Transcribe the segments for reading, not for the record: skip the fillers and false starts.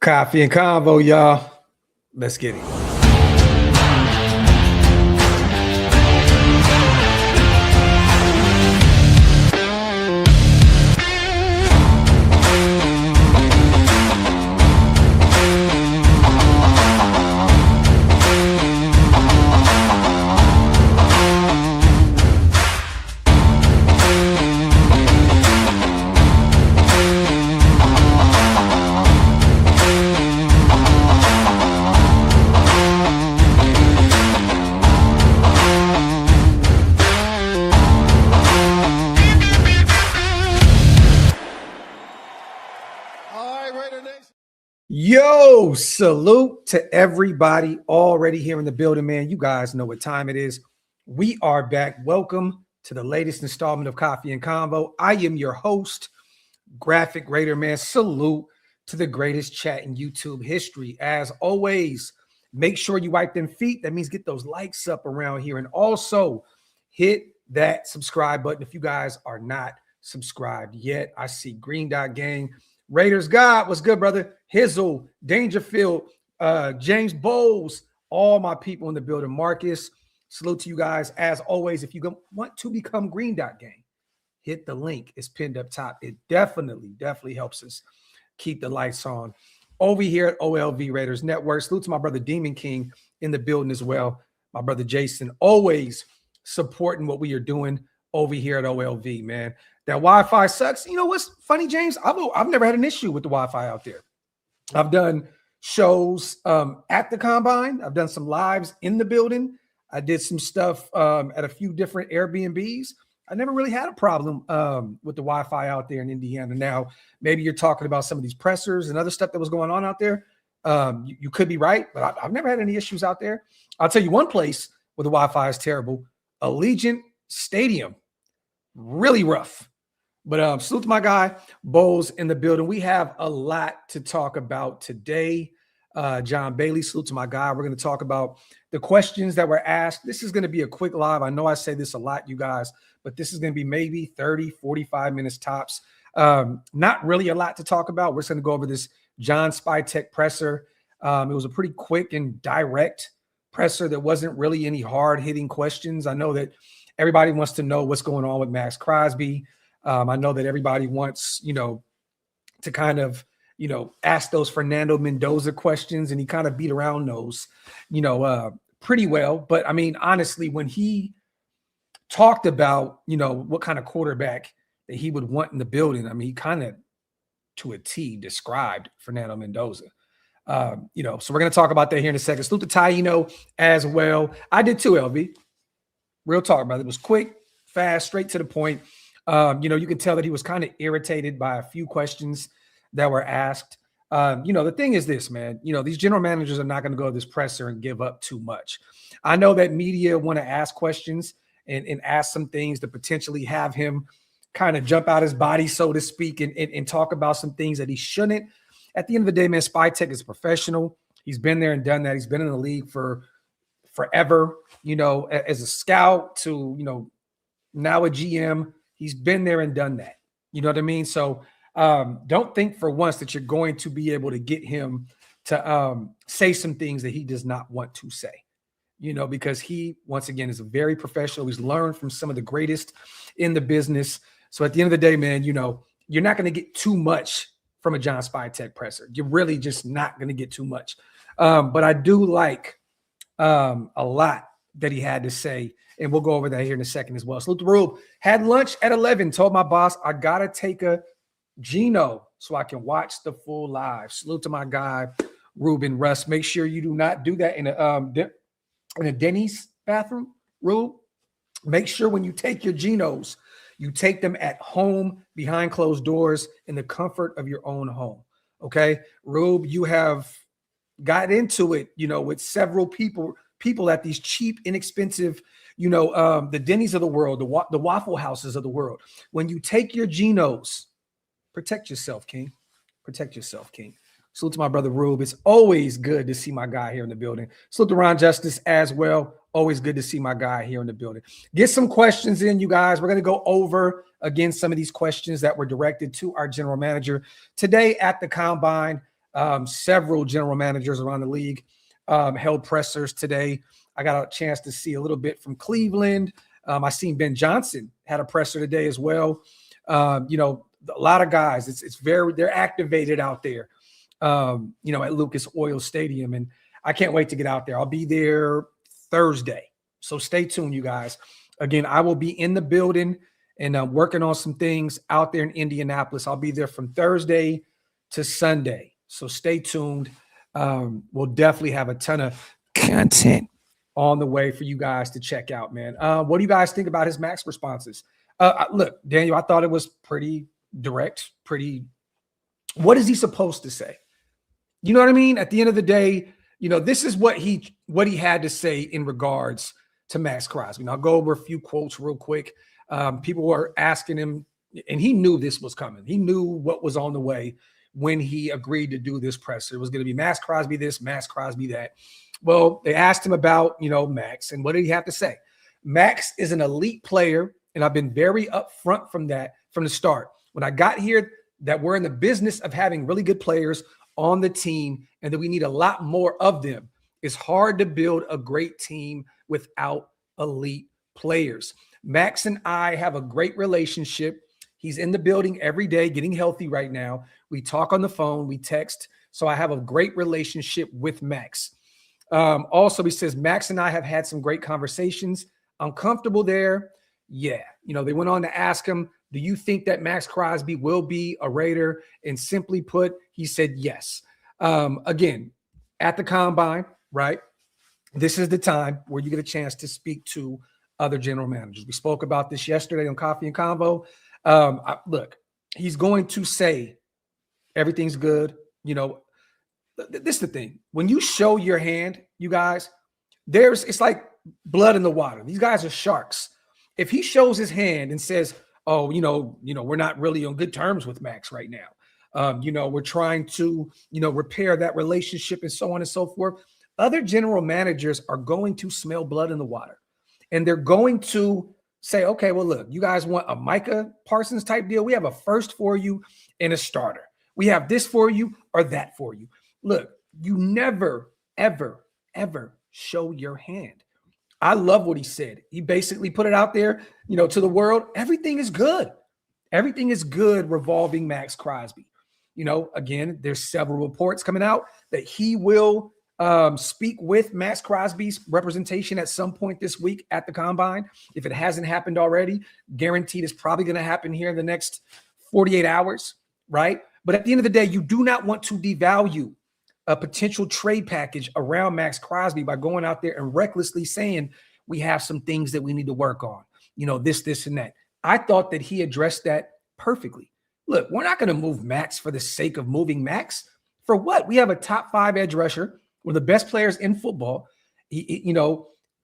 Coffee and convo, y'all. Let's get it. Yo, salute to everybody already here in the building, man. You guys know what time it is. We are back. Welcome to the latest installment of Coffee and Convo. I am your host, Graphk Raider, man. Salute to the greatest chat in YouTube history. As always, make sure you wipe them feet. That means get those likes up around here. And also hit that subscribe button if you guys are not subscribed yet. I see Green Dot Gang. Raiders God, what's good, brother? Hizzle, Dangerfield, James Bowles, all my people in the building. Marcus, salute to you guys. As always, if you want to become Green Dot Gang, hit the link. It's pinned up top. It definitely helps us keep the lights on over here at OLV Raiders Network. Salute to my brother Demon King in the building as well. My brother Jason, always supporting what we are doing over here at OLV, man. That Wi-Fi sucks. You know what's funny, James? I've never had an issue with the Wi-Fi out there. I've done shows at the Combine. I've done some lives in the building. I did some stuff at a few different Airbnbs. I never really had a problem with the Wi-Fi out there in Indiana. Now, maybe you're talking about some of these pressers and other stuff that was going on out there. You could be right, but I've never had any issues out there. I'll tell you one place where the Wi-Fi is terrible. Allegiant Stadium. Really rough. But salute to my guy, Bowles in the building. We have a lot to talk about today. John Bailey, salute to my guy. We're going to talk about the questions that were asked. This is going to be a quick live. I know I say this a lot, you guys, but this is going to be maybe 30, 45 minutes tops. Not really a lot to talk about. We're just going to go over this John Spytek presser. It was a pretty quick and direct presser. There wasn't really any hard-hitting questions. I know that everybody wants to know what's going on with Maxx Crosby. I know that everybody wants, to kind of, ask those Fernando Mendoza questions, and he kind of beat around those, pretty well. But I mean, honestly, when he talked about, what kind of quarterback that he would want in the building, I mean, he kind of to a T described Fernando Mendoza. So we're going to talk about that here in a second. Salute to Taino as well. I did too, LV. Real talk, brother. It was quick, fast, straight to the point. You can tell that he was kind of irritated by a few questions that were asked. The thing is this, man, these general managers are not going to go to this presser and give up too much. I know that media want to ask questions and ask some things to potentially have him kind of jump out his body, so to speak, and talk about some things that he shouldn't. At the end of the day, man, Spytek is a professional. He's been there and done that. He's been in the league for forever, as a scout to, now a GM. He's been there and done that. You know what I mean? So don't think for once that you're going to be able to get him to say some things that he does not want to say, because he, once again, is a very professional. He's learned from some of the greatest in the business. So at the end of the day, man, you're not going to get too much from a John Spytek presser. You're really just not going to get too much. But I do like a lot that he had to say. And we'll go over that here in a second as well. Salute to Rube. Had lunch at 11. Told my boss I got to take a Geno so I can watch the full live. Salute to my guy, Ruben Russ. Make sure you do not do that in a Denny's bathroom, Rube. Make sure when you take your Genos, you take them at home behind closed doors in the comfort of your own home. Okay? Rube, you have got into it, with several people at these cheap, inexpensive, the Denny's of the world, the Waffle Houses of the world. When you take your Genos, protect yourself, King. Protect yourself, King. Salute to my brother Rube. It's always good to see my guy here in the building. Salute to Ron Justice as well. Always good to see my guy here in the building. Get some questions in, you guys. We're going to go over, again, some of these questions that were directed to our general manager today at the Combine. Several general managers around the league held pressers today. I got a chance to see a little bit from Cleveland. I seen Ben Johnson had a presser today as well. A lot of guys, they're activated out there, at Lucas Oil Stadium. And I can't wait to get out there. I'll be there Thursday. So stay tuned, you guys. Again, I will be in the building and working on some things out there in Indianapolis. I'll be there from Thursday to Sunday. So stay tuned. We'll definitely have a ton of content on the way for you guys to check out, man. What do you guys think about his Maxx responses? Look, Daniel, I thought it was pretty direct, what is he supposed to say? You know what I mean? At the end of the day, this is what he had to say in regards to Maxx Crosby. Now I'll go over a few quotes real quick. People were asking him, and he knew this was coming. He knew what was on the way when he agreed to do this presser. It was going to be Maxx Crosby this, Maxx Crosby that. Well, they asked him about, Maxx, and what did he have to say? Maxx is an elite player, and I've been very upfront from the start. When I got here, that we're in the business of having really good players on the team and that we need a lot more of them. It's hard to build a great team without elite players. Maxx and I have a great relationship. He's in the building every day, getting healthy right now. We talk on the phone, we text. So I have a great relationship with Maxx. Also, he says, Maxx and I have had some great conversations. I'm comfortable there. Yeah. They went on to ask him, do you think that Maxx Crosby will be a Raider? And simply put, he said yes. Again, at the combine, right? This is the time where you get a chance to speak to other general managers. We spoke about this yesterday on Coffee and Convo. Look, he's going to say everything's good. This is the thing. When you show your hand, you guys, it's like blood in the water. These guys are sharks. If he shows his hand and says, oh, we're not really on good terms with Maxx right now. We're trying to, repair that relationship and so on and so forth. Other general managers are going to smell blood in the water, and they're going to say, okay, well, look, you guys want a Micah Parsons type deal? We have a first for you and a starter. We have this for you or that for you. Look, you never, ever, ever show your hand. I love what he said. He basically put it out there, to the world. Everything is good. Everything is good revolving Maxx Crosby. Again, there's several reports coming out that he will speak with Maxx Crosby's representation at some point this week at the combine. If it hasn't happened already, guaranteed it's probably going to happen here in the next 48 hours, right? But at the end of the day, you do not want to devalue a potential trade package around Maxx Crosby by going out there and recklessly saying, we have some things that we need to work on, this, and that. I thought that he addressed that perfectly. Look, we're not going to move Maxx for the sake of moving Maxx. For what? We have a top 5 edge rusher, one of the best players in football,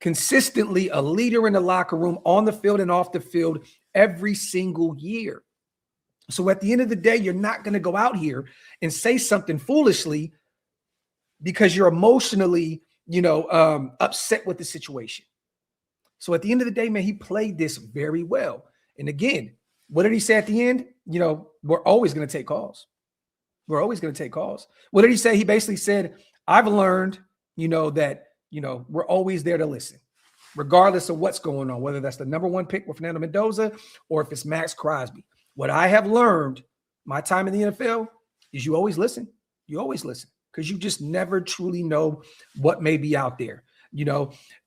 consistently a leader in the locker room, on the field and off the field every single year. So at the end of the day, you're not going to go out here and say something foolishly because you're emotionally, upset with the situation. So at the end of the day, man, he played this very well. And again, what did he say at the end? We're always going to take calls. We're always going to take calls. What did he say? He basically said, I've learned, that, we're always there to listen, regardless of what's going on, whether that's the number 1 pick with Fernando Mendoza or if it's Maxx Crosby. What I have learned my time in the NFL is you always listen. You always listen because you just never truly know what may be out there.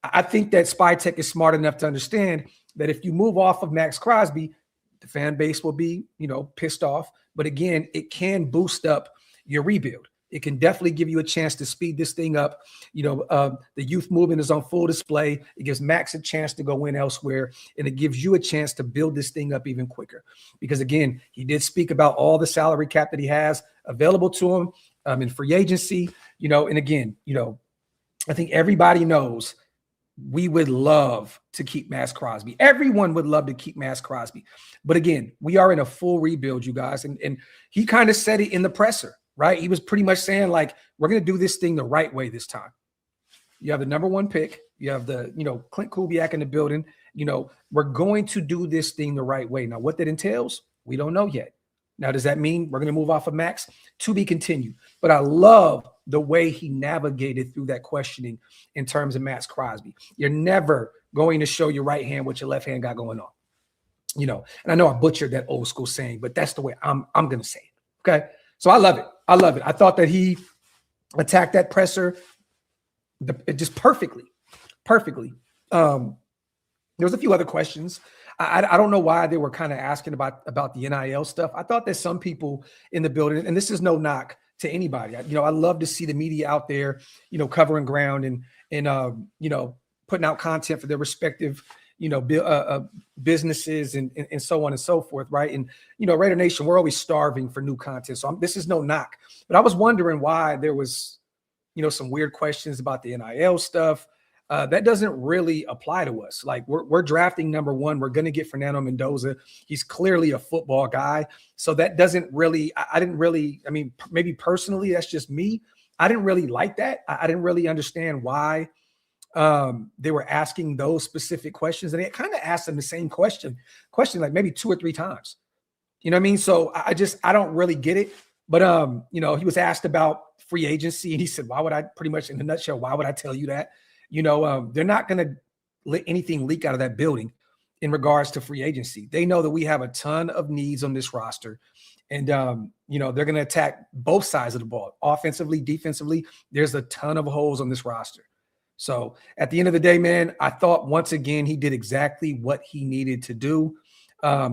I think that Spytek is smart enough to understand that if you move off of Maxx Crosby, the fan base will be, pissed off. But again, it can boost up your rebuild. It can definitely give you a chance to speed this thing up. The youth movement is on full display. It gives Maxx a chance to go in elsewhere, and it gives you a chance to build this thing up even quicker. Because again, he did speak about all the salary cap that he has available to him in free agency. And again, I think everybody knows we would love to keep Maxx Crosby. Everyone would love to keep Maxx Crosby. But again, we are in a full rebuild, you guys. And he kind of said it in the presser, right? He was pretty much saying, like, we're going to do this thing the right way this time. You have the number 1 pick. You have the, Clint Kubiak in the building. We're going to do this thing the right way. Now, what that entails, we don't know yet. Now, does that mean we're going to move off of Maxx? To be continued. But I love the way he navigated through that questioning in terms of Maxx Crosby. You're never going to show your right hand what your left hand got going on. You know, and I know I butchered that old school saying, but that's the way I'm going to say it. Okay. So I love it. I love it. I thought that he attacked that presser just perfectly. There was a few other questions. I don't know why they were kind of asking about the NIL stuff. I thought that some people in the building, and this is no knock to anybody. You know, I love to see the media out there, you know, covering ground and you know, putting out content for their respective, you know, businesses and so on and so forth, right? And, you know, Raider Nation, we're always starving for new content. So this is no knock. But I was wondering why there was, you know, some weird questions about the NIL stuff. That doesn't really apply to us. Like we're drafting number one. We're going to get Fernando Mendoza. He's clearly a football guy. So that doesn't really, I didn't really, I mean, maybe personally, that's just me. I didn't really like that. I didn't really understand why they were asking those specific questions. And they kind of asked them the same question like maybe 2 or 3 times. You know what I mean? So I don't really get it. But, you know, he was asked about free agency and he said, why would I, pretty much in a nutshell, why would I tell you that? You know, they're not going to let anything leak out of that building in regards to free agency. They know that we have a ton of needs on this roster. And, you know, they're going to attack both sides of the ball, offensively, defensively. There's a ton of holes on this roster. So at the end of the day, man, I thought once again, he did exactly what he needed to do.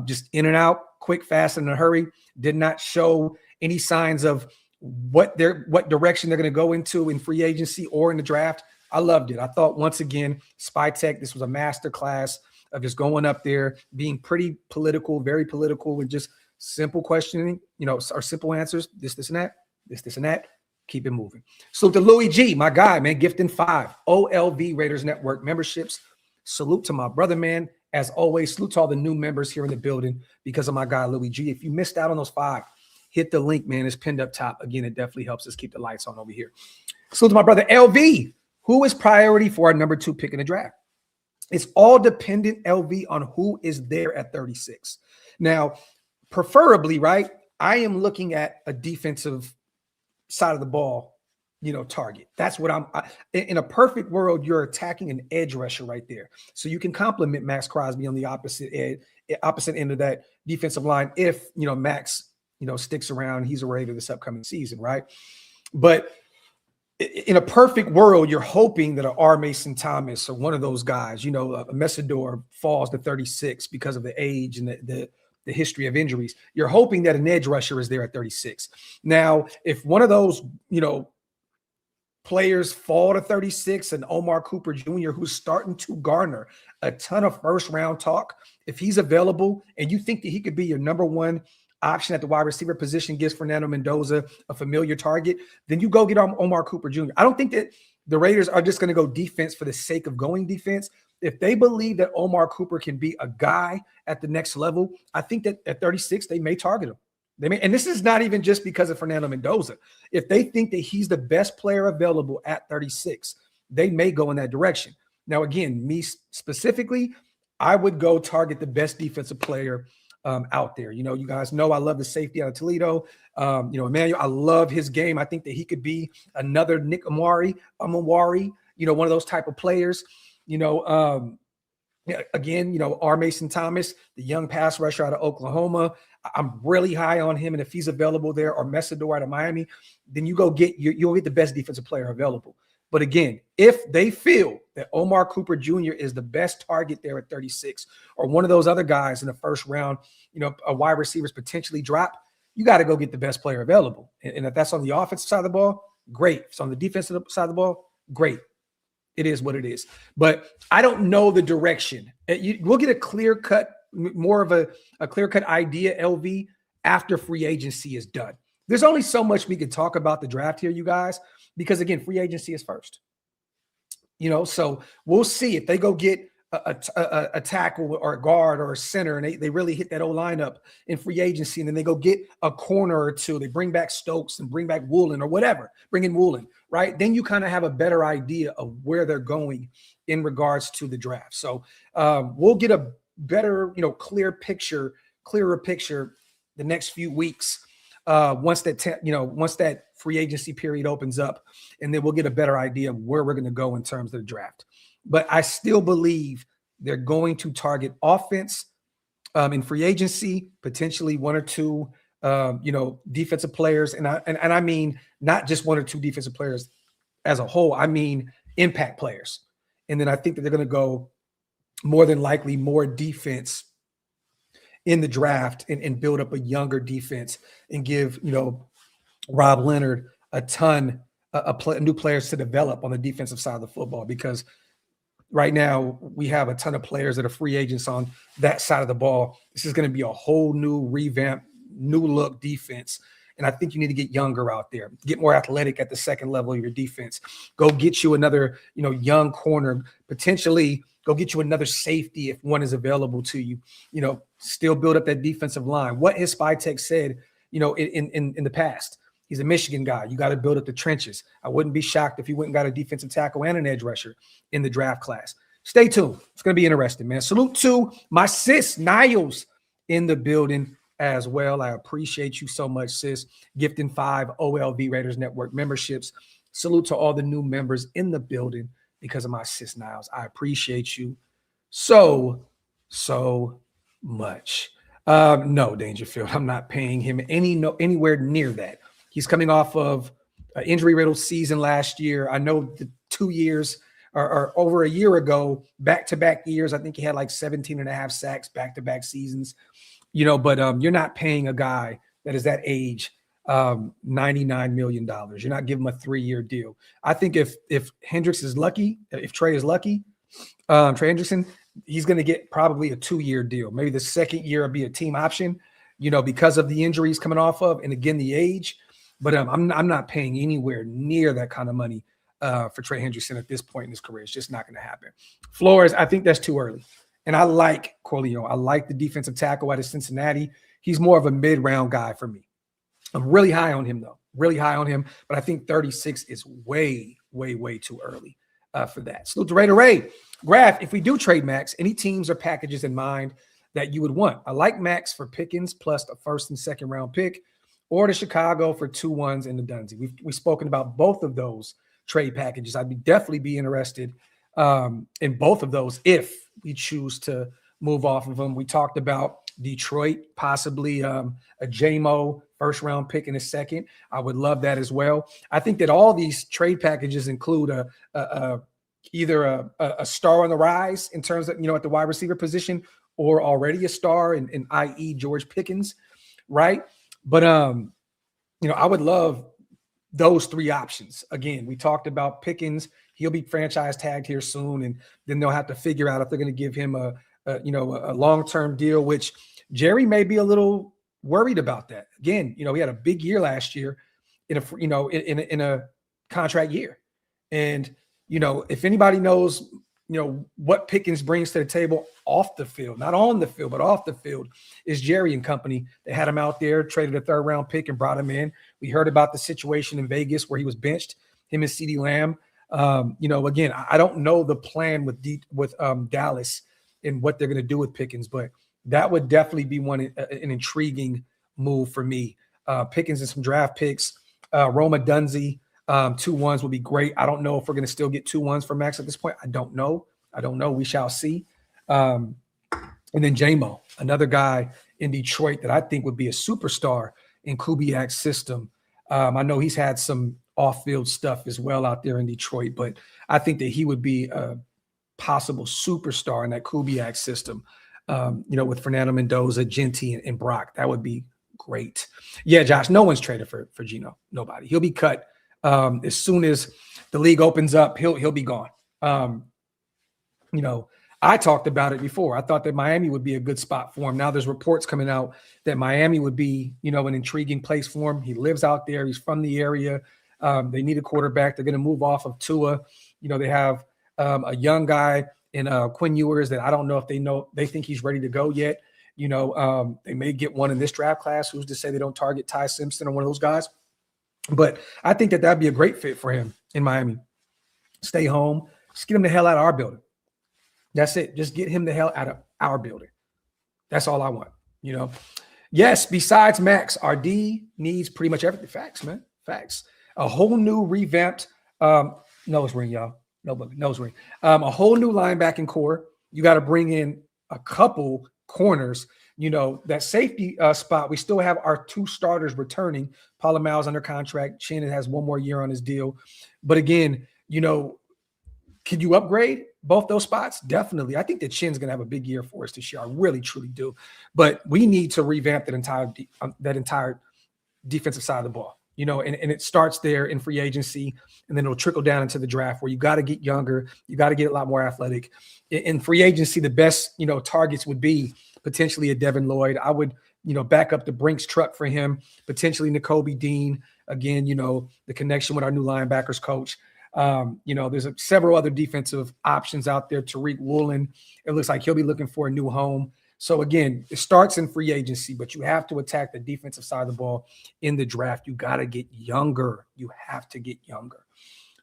Just in and out, quick, fast, and in a hurry. Did not show any signs of what direction they're going to go into in free agency or in the draft. I loved it. I thought once again, Spytek, this was a master class of just going up there, being pretty political, very political, with just simple questioning, you know, or simple answers, this, and that, this, and that. Keep it moving. Salute to Louis G, my guy, man, gifting 5 OLV Raiders Network memberships. Salute to my brother, man. As always, salute to all the new members here in the building because of my guy, Louis G. If you missed out on those 5, hit the link, man. It's pinned up top. Again, it definitely helps us keep the lights on over here. Salute to my brother, LV. Who is priority for our number 2 pick in the draft? It's all dependent, LV, on who is there at 36. Now, preferably, right, I am looking at a defensive side of the ball, you know, target. That's what in a perfect world, you're attacking an edge rusher right there. So you can complement Maxx Crosby on the opposite end of that defensive line if, you know, Maxx, you know, sticks around. He's a Raider this upcoming season, right? But in a perfect world, you're hoping that an R. Mason Thomas or one of those guys, you know, a Messidor falls to 36 because of the age and the history of injuries. You're hoping that an edge rusher is there at 36. Now, if one of those, you know, players fall to 36 and Omar Cooper Jr., who's starting to garner a ton of first-round talk, if he's available and you think that he could be your number 1 option at the wide receiver position, gives Fernando Mendoza a familiar target, then you go get Omar Cooper Jr. I don't think that the Raiders are just going to go defense for the sake of going defense. If they believe that Omar Cooper can be a guy at the next level, I think that at 36, they may target him. They may, and this is not even just because of Fernando Mendoza. If they think that he's the best player available at 36, they may go in that direction. Now, again, me specifically, I would go target the best defensive player out there. You know, you guys know I love the safety out of Toledo. You know, Emmanuel, I love his game. I think that he could be another Nick Amari, you know, one of those type of players. You know, again, you know, R. Mason Thomas, the young pass rusher out of Oklahoma. I'm really high on him. And if he's available there, or Messidor out of Miami, then you go get you'll get the best defensive player available. But again, if they feel that Omar Cooper Jr. is the best target there at 36, or one of those other guys in the first round, you know, a wide receivers potentially drop, you got to go get the best player available. And if that's on the offensive side of the ball, great. If it's on the defensive side of the ball, great. It is what it is. But I don't know the direction. We'll get a clear-cut, more of a clear-cut idea, LV, after free agency is done. There's only so much we could talk about the draft here, you guys, because, again, free agency is first. You know, so we'll see if they go get a tackle or a guard or a center, and they really hit that O-line up in free agency, and then they go get a corner or two. They bring back Stokes and bring back Woolen or whatever. Bring in Woolen, right? Then you kind of have a better idea of where they're going in regards to the draft. So we'll get a better, you know, clearer picture the next few weeks. Once that free agency period opens up, and then we'll get a better idea of where we're going to go in terms of the draft. But I still believe they're going to target offense in free agency, potentially one or two, defensive players. And I mean, not just one or two defensive players as a whole. I mean, impact players. And then I think that they're going to go more than likely more defense in the draft and build up a younger defense and give, Rob Leonard a ton of new players to develop on the defensive side of the football, because right now we have a ton of players that are free agents on that side of the ball. This is going to be a whole new revamp, new look defense. And I think you need to get younger out there, get more athletic at the second level of your defense. Go get you another, young corner, potentially go get you another safety if one is available to you, still build up that defensive line. What has Spytek said, in the past? He's a Michigan guy. You got to build up the trenches. I wouldn't be shocked if he went and got a defensive tackle and an edge rusher in the draft class. Stay tuned. It's going to be interesting, man. Salute to my sis, Niles, in the building as well. I appreciate you so much, sis. Gifting 5 OLV Raiders Network memberships. Salute to all the new members in the building because of my sis, Niles. I appreciate you so much. No, Dangerfield, I'm not paying him anywhere near that. He's coming off of an injury-riddled season last year. I know the 2 years or over a year ago, back-to-back years, I think he had like 17 and a half sacks, back-to-back seasons, but you're not paying a guy that is that age $99 million. You're not giving him a 3-year deal. I think if Hendricks is lucky, if Trey is lucky, Trey Hendrickson, he's going to get probably a 2-year deal. Maybe the second year will be a team option, because of the injuries coming off of, and again, the age. But I'm not paying anywhere near that kind of money for Trey Hendrickson at this point in his career. It's just not going to happen. Flores, I think that's too early. And I like Corleone. I like the defensive tackle out of Cincinnati. He's more of a mid-round guy for me. I'm really high on him, though. Really high on him. But I think 36 is way, way, way too early for that. Salute to Raider Ray. Graphk, if we do trade Maxx, any teams or packages in mind that you would want? I like Maxx for Pickens plus a first and second round pick, or to Chicago for 2 1s in the Dunsey. We've spoken about both of those trade packages. I'd definitely be interested in both of those if we choose to move off of them. We talked about Detroit, possibly a JMO first-round pick in a second. I would love that as well. I think that all these trade packages include either a star on the rise in terms of, at the wide receiver position, or already a star in i.e. George Pickens, right? But, I would love those 3 options. Again, we talked about Pickens. He'll be franchise tagged here soon, and then they'll have to figure out if they're going to give him a long-term deal, which Jerry may be a little worried about that. Again, he had a big year last year in a contract year. And, if anybody knows, what Pickens brings to the table off the field, not on the field, but off the field, is Jerry and company. They had him out there, traded a 3rd round pick and brought him in. We heard about the situation in Vegas where he was benched, him and CeeDee Lamb. Again, I don't know the plan with Dallas and what they're going to do with Pickens, but that would definitely be an intriguing move for me. Pickens and some draft picks, Roma Dunsey, 2 1s would be great. I don't know if we're going to still get 2 1s for Maxx at this point. I don't know. We shall see. And then JMO, another guy in Detroit that I think would be a superstar in Kubiak's system. I know he's had some off-field stuff as well out there in Detroit, but I think that he would be a possible superstar in that Kubiak system, with Fernando Mendoza, Genti, and Brock. That would be great. Yeah, Josh, no one's traded for Geno. Nobody. He'll be cut. As soon as the league opens up, he'll be gone. I talked about it before. I thought that Miami would be a good spot for him. Now there's reports coming out that Miami would be, an intriguing place for him. He lives out there. He's from the area. They need a quarterback. They're going to move off of Tua. They have a young guy in Quinn Ewers that I don't know if they think he's ready to go yet. They may get one in this draft class. Who's to say they don't target Ty Simpson or one of those guys? But I think that that'd be a great fit for him in Miami. Stay home. Just get him the hell out of our building. That's it. Just get him the hell out of our building. That's all I want, Yes, besides Max, our D needs pretty much everything. Facts, man. Facts. A whole new revamped nose ring, y'all. Nose ring. A whole new linebacking core. You got to bring in a couple corners. That safety spot, we still have our 2 starters returning. Paula Miles under contract. Shannon has 1 more year on his deal. But again, could you upgrade both those spots? Definitely. I think that Chin's going to have a big year for us this year. I really, truly do. But we need to revamp that entire defensive side of the ball. And it starts there in free agency, and then it'll trickle down into the draft where you got to get younger. You got to get a lot more athletic. In free agency, the best, targets would be potentially a Devin Lloyd. I would, back up the Brinks truck for him, potentially Nakobe Dean. Again, the connection with our new linebackers coach. There's several other defensive options out there. Tariq Woolen, it looks like he'll be looking for a new home. So again, it starts in free agency, but you have to attack the defensive side of the ball in the draft. You got to get younger. You have to get younger.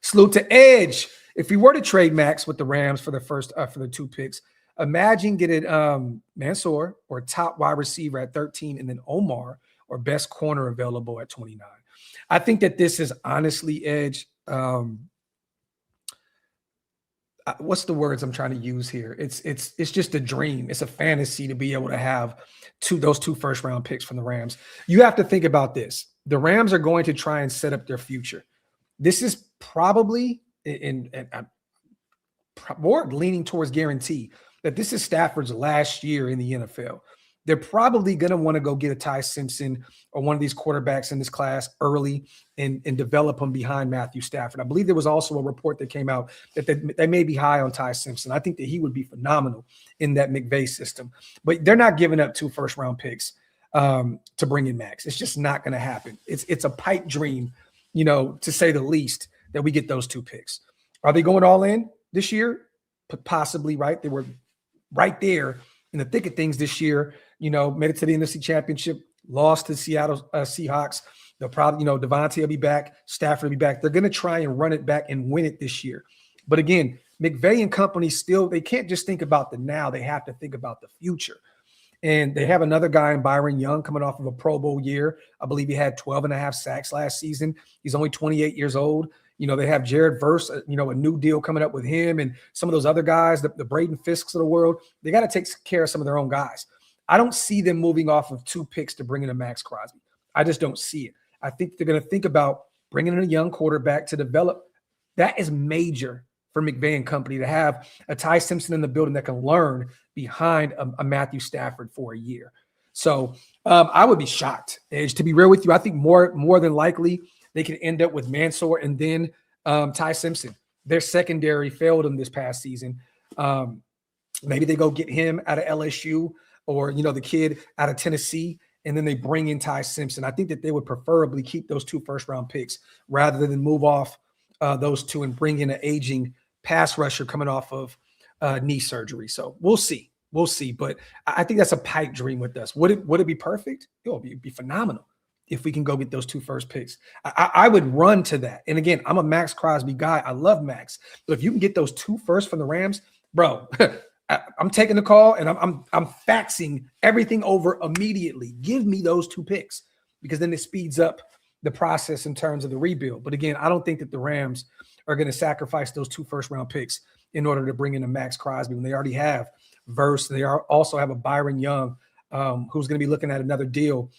Salute to Edge. If we were to trade Max with the Rams for the 2 picks, imagine getting Mansour or top wide receiver at 13, and then Omar or best corner available at 29. I think that this is honestly, Edge. What's the words I'm trying to use here? It's just a dream. It's a fantasy to be able to have those 2 first-round picks from the Rams. You have to think about this. The Rams are going to try and set up their future. This is probably more leaning towards guarantee that this is Stafford's last year in the NFL. They're probably going to want to go get a Ty Simpson or one of these quarterbacks in this class early and develop them behind Matthew Stafford. I believe there was also a report that came out that they may be high on Ty Simpson. I think that he would be phenomenal in that McVay system. But they're not giving up 2 first-round picks to bring in Max. It's just not going to happen. It's a pipe dream, to say the least, that we get those 2 picks. Are they going all in this year? Possibly, right? They were right there in the thick of things this year. Made it to the NFC Championship, lost to the Seattle Seahawks. They'll probably, Devontae will be back, Stafford will be back. They're going to try and run it back and win it this year. But again, McVay and company they can't just think about the now. They have to think about the future. And they have another guy in Byron Young coming off of a Pro Bowl year. I believe he had 12.5 sacks last season. He's only 28 years old. They have Jared Verse, a new deal coming up with him and some of those other guys, the Braden Fisks of the world. They got to take care of some of their own guys. I don't see them moving off of 2 picks to bring in a Maxx Crosby. I just don't see it. I think they're going to think about bringing in a young quarterback to develop. That is major for McVay and company to have a Ty Simpson in the building that can learn behind a Matthew Stafford for a year. So I would be shocked. Edge, to be real with you, I think more than likely they can end up with Mansour and then Ty Simpson. Their secondary failed them this past season. Maybe they go get him out of LSU or, the kid out of Tennessee, and then they bring in Ty Simpson. I think that they would preferably keep those 2 first-round picks rather than move off those 2 and bring in an aging pass rusher coming off of knee surgery. So we'll see. But I think that's a pipe dream with us. Would it be perfect? It would be phenomenal if we can go get those 2 first picks. I would run to that. And again, I'm a Maxx Crosby guy. I love Max. But if you can get those 2 first from the Rams, bro, I'm taking the call and I'm faxing everything over immediately. Give me those 2 picks because then it speeds up the process in terms of the rebuild. But again, I don't think that the Rams are going to sacrifice those 2 first-round picks in order to bring in a Maxx Crosby when they already have Verse. They also have a Byron Young who's going to be looking at another deal.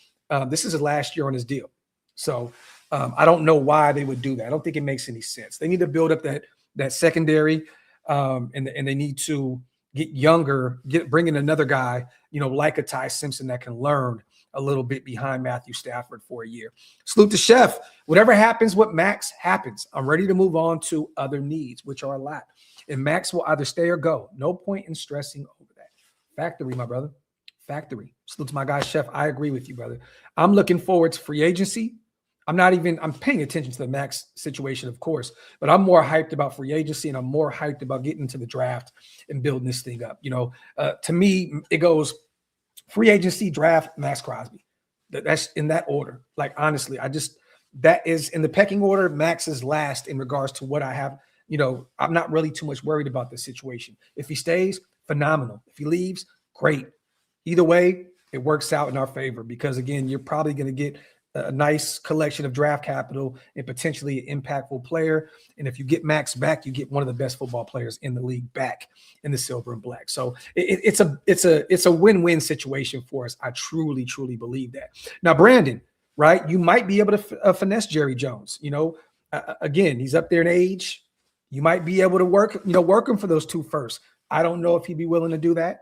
This is his last year on his deal. So I don't know why they would do that. I don't think it makes any sense. They need to build up that secondary and they need to get younger, bring in another guy, like a Ty Simpson that can learn a little bit behind Matthew Stafford for a year. Salute to Chef. Whatever happens with Max happens. I'm ready to move on to other needs, which are a lot. And Max will either stay or go. No point in stressing over that. Factory, my brother. Factory. Salute to my guy, Chef. I agree with you, brother. I'm looking forward to free agency. I'm paying attention to the Max situation, of course, but I'm more hyped about free agency and I'm more hyped about getting into the draft and building this thing up. To me, it goes free agency, draft, Maxx Crosby. That's in that order. Like, honestly, that is in the pecking order. Max is last in regards to what I have. I'm not really too much worried about the situation. If he stays, phenomenal. If he leaves, great. Either way, it works out in our favor because, again, you're probably going to get a nice collection of draft capital and potentially an impactful player. And if you get Maxx back, you get one of the best football players in the league back in the silver and black. So it's a win-win situation for us. I truly, truly believe that. Now, Brandon, right? You might be able to finesse Jerry Jones. Again, he's up there in age. You might be able to work him for those 2 firsts. I don't know if he'd be willing to do that.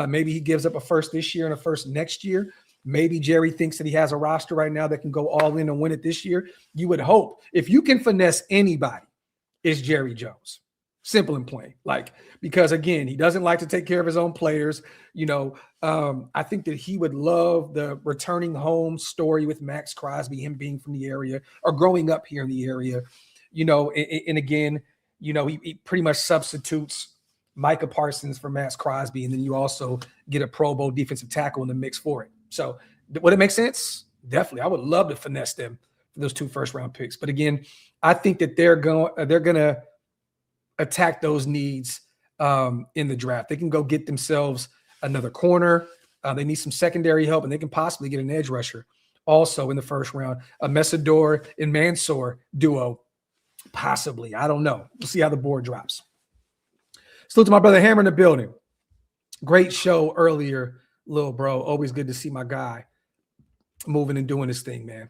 Maybe he gives up a first this year and a first next year. Maybe Jerry thinks that he has a roster right now that can go all in and win it this year. You would hope. If you can finesse anybody, it's Jerry Jones. Simple and plain. Because, again, he doesn't like to take care of his own players. I think that he would love the returning home story with Maxx Crosby, him being from the area or growing up here in the area. And again, he pretty much substitutes Micah Parsons for Maxx Crosby, and then you also get a Pro Bowl defensive tackle in the mix for it. So would it make sense? Definitely. I would love to finesse them for those 2 first-round picks. But again, I think that they're going to attack those needs in the draft. They can go get themselves another corner. They need some secondary help, and they can possibly get an edge rusher also in the first round. A Messidor and Mansour duo, possibly. I don't know. We'll see how the board drops. Salute to my brother Hammer in the building. Great show earlier, little bro. Always good to see my guy moving and doing his thing, man.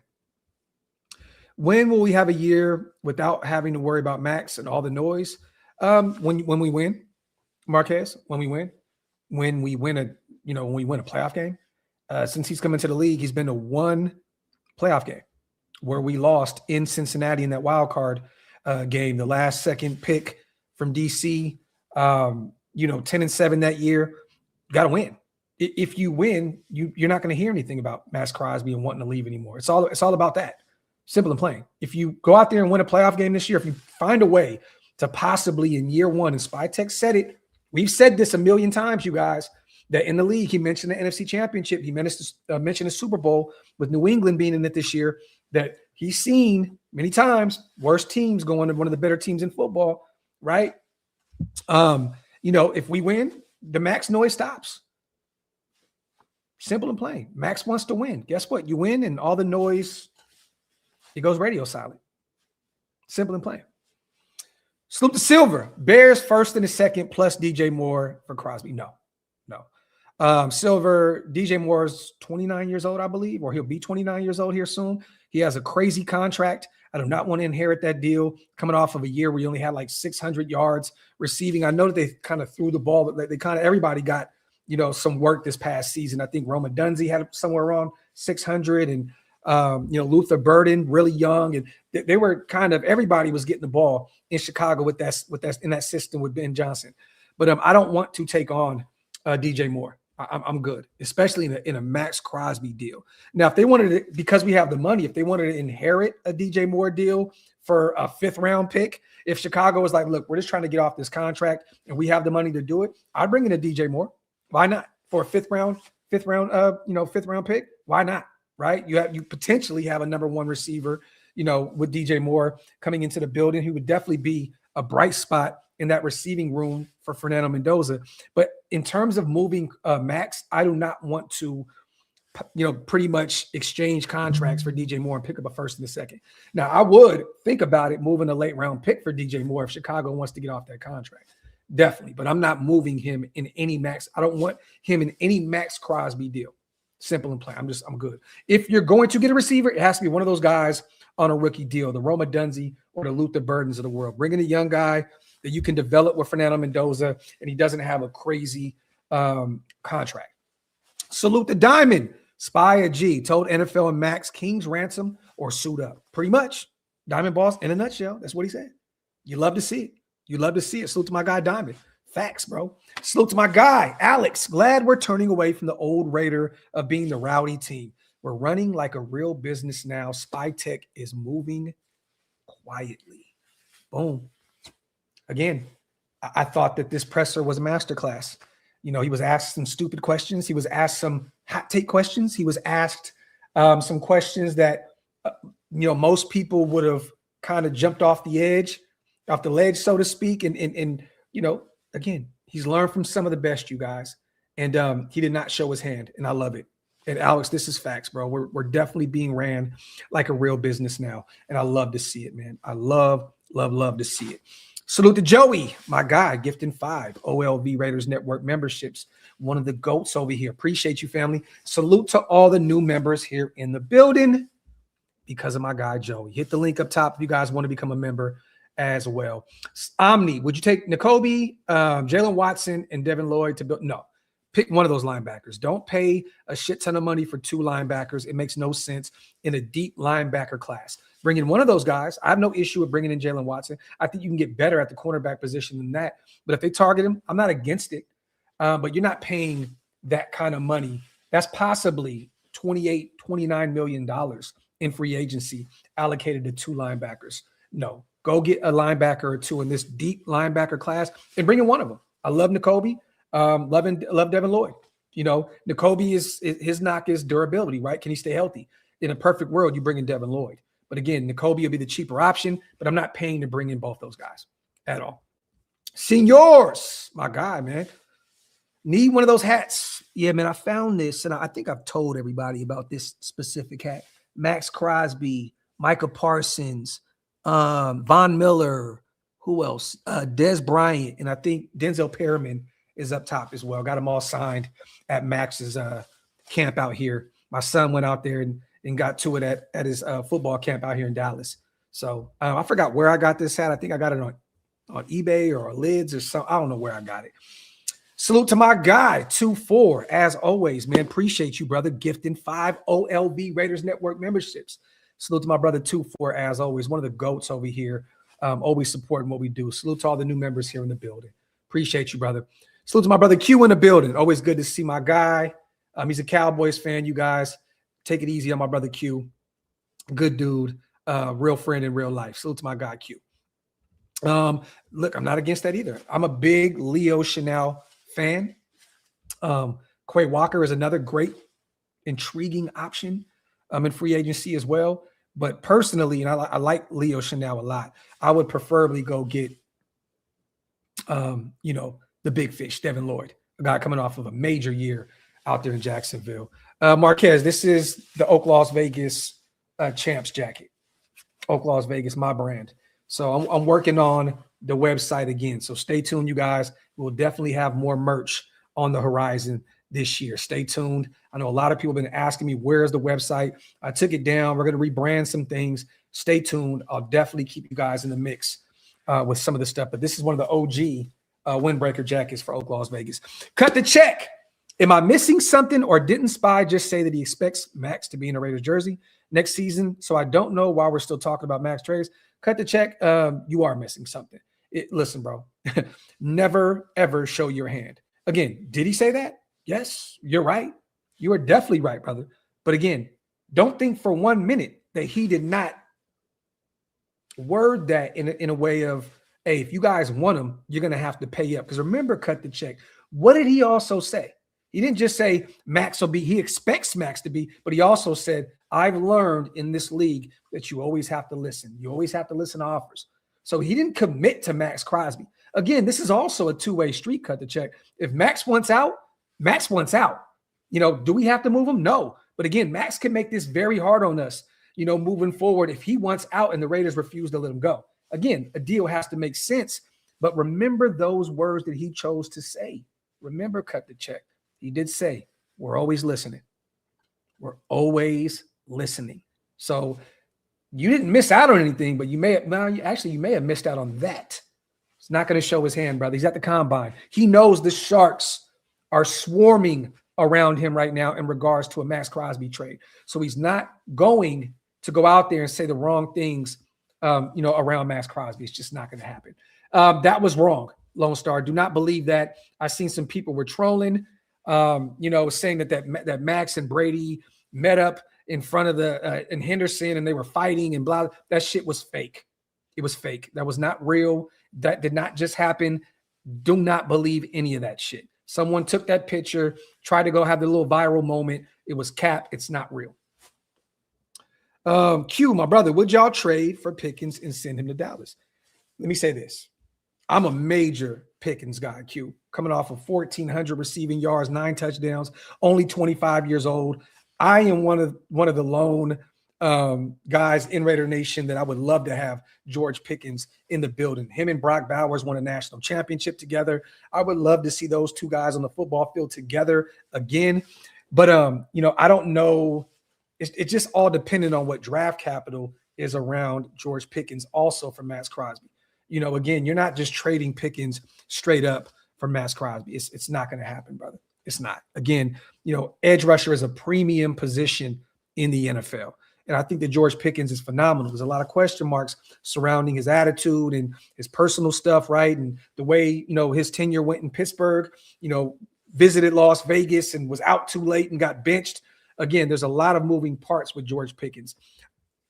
When will we have a year without having to worry about Maxx and all the noise? When we win, Marquez. When we win a playoff game. Since he's come into the league, he's been to 1 playoff game where we lost in Cincinnati in that wild card game, the last second pick from DC. 10-7 that year. Got to win. If you win, you're not going to hear anything about Maxx Crosby and wanting to leave anymore. It's all about that. Simple and plain. If you go out there and win a playoff game this year, if you find a way to possibly in year 1, and Spytek said it, we've said this a million times, you guys, that in the league, he mentioned the NFC Championship. He mentioned the Super Bowl with New England being in it this year, that he's seen many times worse teams going to one of the better teams in football, right? If we win, the Maxx noise stops. Simple and plain. Maxx wants to win. Guess what? You win, and all the noise, it goes radio silent. Simple and plain. Salute to Silver. Bears first and a second plus DJ Moore for Crosby. No. Silver, DJ Moore is 29 years old, I believe, or he'll be 29 years old here soon. He has a crazy contract. I do not want to inherit that deal coming off of a year where he only had like 600 yards receiving. I know that they kind of threw the ball, but everybody got, some work this past season. I think Roma Dunze had somewhere around 600 and, Luther Burden, really young. And they were everybody was getting the ball in Chicago with that in that system with Ben Johnson. But I don't want to take on DJ Moore. I'm good, especially in a Maxx Crosby deal. Now, if they wanted to, because we have the money, if they wanted to inherit a DJ Moore deal for a 5th round pick, if Chicago was like, look, we're just trying to get off this contract and we have the money to do it, I'd bring in a DJ Moore. Why not? For a 5th round pick? Why not? Right? You potentially have a number 1 receiver, with DJ Moore coming into the building, who would definitely be a bright spot in that receiving room for Fernando Mendoza. But in terms of moving Maxx, I do not want to, pretty much exchange contracts for DJ Moore and pick up a 1st and a 2nd. Now, I would think about it moving a late round pick for DJ Moore if Chicago wants to get off that contract. Definitely. But I'm not moving him in any Maxx. I don't want him in any Maxx Crosby deal. Simple and plain. I'm good. If you're going to get a receiver, it has to be one of those guys on a rookie deal, the Roma Dunze or the Luther Burdens of the world. Bring in a young guy that you can develop with Fernando Mendoza, and he doesn't have a crazy contract. Salute the Diamond. Spy a G told NFL and Maxx King's ransom or suit up. Pretty much. Diamond boss in a nutshell. That's what he said. You love to see it. You love to see it. Salute to my guy, Diamond. Facts, bro. Salute to my guy, Alex. Glad we're turning away from the old Raider of being the rowdy team. We're running like a real business now. Spytek is moving quietly. Boom. Again, I thought that this presser was a masterclass. He was asked some stupid questions. He was asked some hot take questions. He was asked some questions that, most people would have kind of jumped off the ledge, so to speak. And again, he's learned from some of the best, you guys. And he did not show his hand, and I love it. And Alex, this is facts, bro. We're definitely being ran like a real business now. And I love to see it, man. I love to see it. Salute to Joey, my guy, gifting 5 OLV Raiders Network memberships. One of the GOATs over here. Appreciate you, family. Salute to all the new members here in the building because of my guy, Joey. Hit the link up top if you guys want to become a member as well. Omni, would you take Nakobe, Jalen Watson, and Devin Lloyd to build? No. Pick one of those linebackers. Don't pay a shit ton of money for 2 linebackers. It makes no sense in a deep linebacker class. Bring in one of those guys. I have no issue with bringing in Jalen Watson. I think you can get better at the cornerback position than that. But if they target him, I'm not against it. But you're not paying that kind of money. That's possibly $29 million in free agency allocated to 2 linebackers. No, go get a linebacker or 2 in this deep linebacker class and bring in one of them. I love Nakobe. Love Devin Lloyd. You know, Nakobe his knock is durability, right? Can he stay healthy? In a perfect world, you bring in Devin Lloyd. But again, Nakobe will be the cheaper option, but I'm not paying to bring in both those guys at all. Seniors, my guy, man. Need one of those hats. Yeah, man, I found this, and I think I've told everybody about this specific hat. Maxx Crosby, Micah Parsons, Von Miller, who else? Des Bryant, and I think Denzel Perriman is up top as well. Got them all signed at Max's camp out here. My son went out there and got to it at his football camp out here in Dallas. So I forgot where I got this hat. I think I got it on eBay or Lids or something. I don't know where I got it. Salute to my guy, 2-4. As always, man, appreciate you, brother. Gifting 5 OLV Raiders Network memberships. Salute to my brother, 2-4. As always, one of the GOATs over here, always supporting what we do. Salute to all the new members here in the building. Appreciate you, brother. Salute to my brother Q in the building. Always good to see my guy. He's a Cowboys fan, you guys. Take it easy on my brother Q. Good dude. Real friend in real life. Salute to my guy Q. Look, I'm not against that either. I'm a big Leo Chanel fan. Quay Walker is another great, intriguing option in free agency as well. But personally, and I like Leo Chanel a lot, I would preferably go get, the big fish, Devin Lloyd, a guy coming off of a major year out there in Jacksonville. Marquez, this is the OakLosVegas Champs jacket. OakLosVegas, my brand. So I'm working on the website again. So stay tuned, you guys. We'll definitely have more merch on the horizon this year. Stay tuned. I know a lot of people have been asking me, where's the website? I took it down. We're going to rebrand some things. Stay tuned. I'll definitely keep you guys in the mix with some of the stuff. But this is one of the OG windbreaker jackets for OakLosVegas. Cut the check. Am I missing something, or didn't Spy just say that he expects Maxx to be in a Raiders jersey next season? So I don't know why we're still talking about Maxx trades. Cut the check. You are missing something. Listen, bro, never, ever show your hand. Again, did he say that? Yes, you're right. You are definitely right, brother. But again, don't think for 1 minute that he did not word that in a way of, hey, if you guys want him, you're going to have to pay up. Because remember, cut the check. What did he also say? He didn't just say Maxx will be, he expects Maxx to be, but he also said, I've learned in this league that you always have to listen. You always have to listen to offers. So he didn't commit to Maxx Crosby. Again, this is also a two-way street, cut the check. If Maxx wants out, Maxx wants out. Do we have to move him? No. But again, Maxx can make this very hard on us, moving forward if he wants out and the Raiders refuse to let him go. Again, a deal has to make sense. But remember those words that he chose to say. Remember, cut the check. He did say, we're always listening. We're always listening. So you didn't miss out on anything, but you may have missed out on that. He's not going to show his hand, brother. He's at the combine. He knows the Sharks are swarming around him right now in regards to a Maxx Crosby trade. So he's not going to go out there and say the wrong things, around Maxx Crosby. It's just not going to happen. That was wrong, Lone Star. Do not believe that. I've seen some people were trolling, saying that Maxx and Brady met up in front of in Henderson and they were fighting and blah. That shit was fake. It was fake. That was not real. That did not just happen. Do not believe any of that shit. Someone took that picture, tried to go have the little viral moment. It was cap. It's not real. Q, my brother, would y'all trade for Pickens and send him to Dallas? Let me say this. I'm a major Pickens guy, Q, coming off of 1,400 receiving yards, 9 touchdowns, only 25 years old. I am one of the lone guys in Raider Nation that I would love to have George Pickens in the building. Him and Brock Bowers won a national championship together. I would love to see those two guys on the football field together again. But I don't know. It's just all dependent on what draft capital is around George Pickens, also for Maxx Crosby. Again, you're not just trading Pickens straight up for Maxx Crosby. It's not going to happen, brother. It's not. Again, edge rusher is a premium position in the NFL. And I think that George Pickens is phenomenal. There's a lot of question marks surrounding his attitude and his personal stuff, right? And the way, his tenure went in Pittsburgh, visited Las Vegas and was out too late and got benched. Again, there's a lot of moving parts with George Pickens.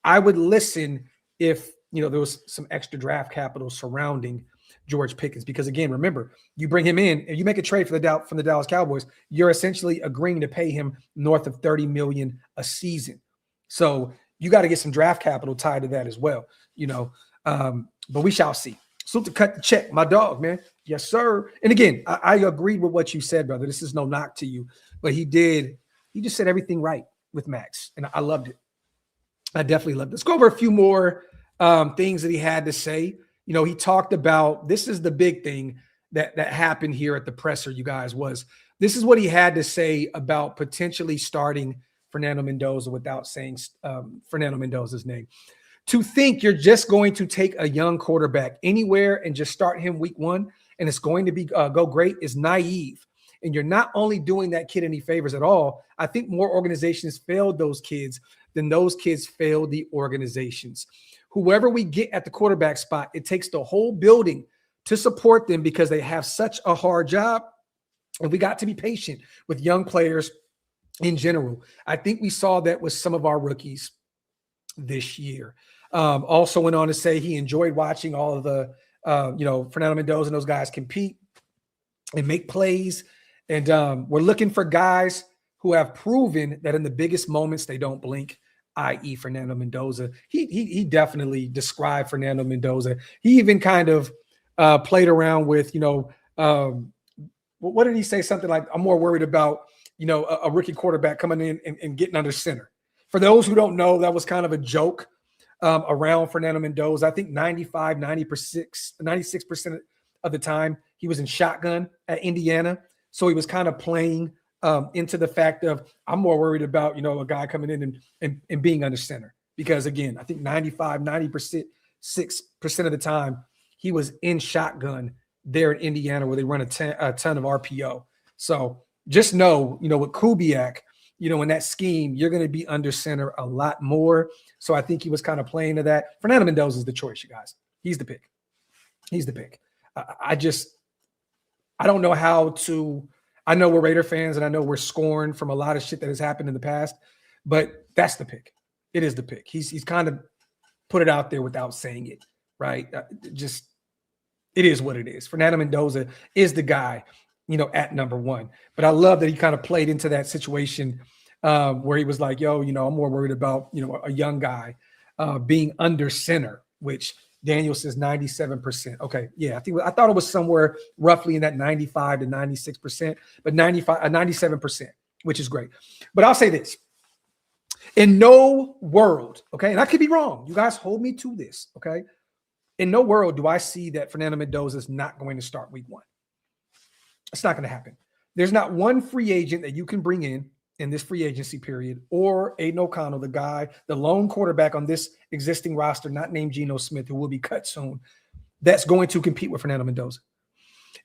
I would listen if, there was some extra draft capital surrounding George Pickens, because again, remember, you bring him in and you make a trade from the Dallas Cowboys, you're essentially agreeing to pay him north of $30 million a season. So you got to get some draft capital tied to that as well, but we shall see. So to cut the check, my dog, man. Yes, sir. And again, I agreed with what you said, brother. This is no knock to you, but he just said everything right with Maxx, and I loved it. I definitely loved it. Let's go over a few more things that he had to say. He talked about, this is the big thing that happened here at the presser, you guys, this is what he had to say about potentially starting Fernando Mendoza without saying Fernando Mendoza's name. To think you're just going to take a young quarterback anywhere and just start him week 1 and it's going to be go great is naive. And you're not only doing that kid any favors at all. I think more organizations failed those kids than those kids failed the organizations. Whoever we get at the quarterback spot, it takes the whole building to support them because they have such a hard job. And we got to be patient with young players in general. I think we saw that with some of our rookies this year. Also went on to say he enjoyed watching all of the, Fernando Mendoza and those guys compete and make plays. And we're looking for guys who have proven that in the biggest moments, they don't blink, i.e. Fernando Mendoza. He definitely described Fernando Mendoza. He even kind of played around with, what did he say? Something like, I'm more worried about, a rookie quarterback coming in and getting under center. For those who don't know, that was kind of a joke around Fernando Mendoza. I think 96% of the time he was in shotgun at Indiana. So he was kind of playing into the fact of, I'm more worried about, a guy coming in and being under center. Because again, I think 96% of the time he was in shotgun there in Indiana where they run a ton of RPO. So just know, with Kubiak, in that scheme, you're going to be under center a lot more. So I think he was kind of playing to that. Fernando Mendoza is the choice, you guys. He's the pick. I don't know how to – I know we're Raider fans and I know we're scorned from a lot of shit that has happened in the past, but that's the pick. It is the pick. He's kind of put it out there without saying it, right? It is what it is. Fernando Mendoza is the guy, at number 1. But I love that he kind of played into that situation where he was like, yo, I'm more worried about, a young guy being under center, which Daniel says 97%. Okay. Yeah. I thought it was somewhere roughly in that 95 to 96%, but 97%, which is great. But I'll say this. In no world, okay, and I could be wrong. You guys hold me to this, okay? In no world do I see that Fernando Mendoza is not going to start week 1. It's not going to happen. There's not one free agent that you can bring in this free agency period, or Aiden O'Connell, the lone quarterback on this existing roster, not named Geno Smith, who will be cut soon, that's going to compete with Fernando Mendoza.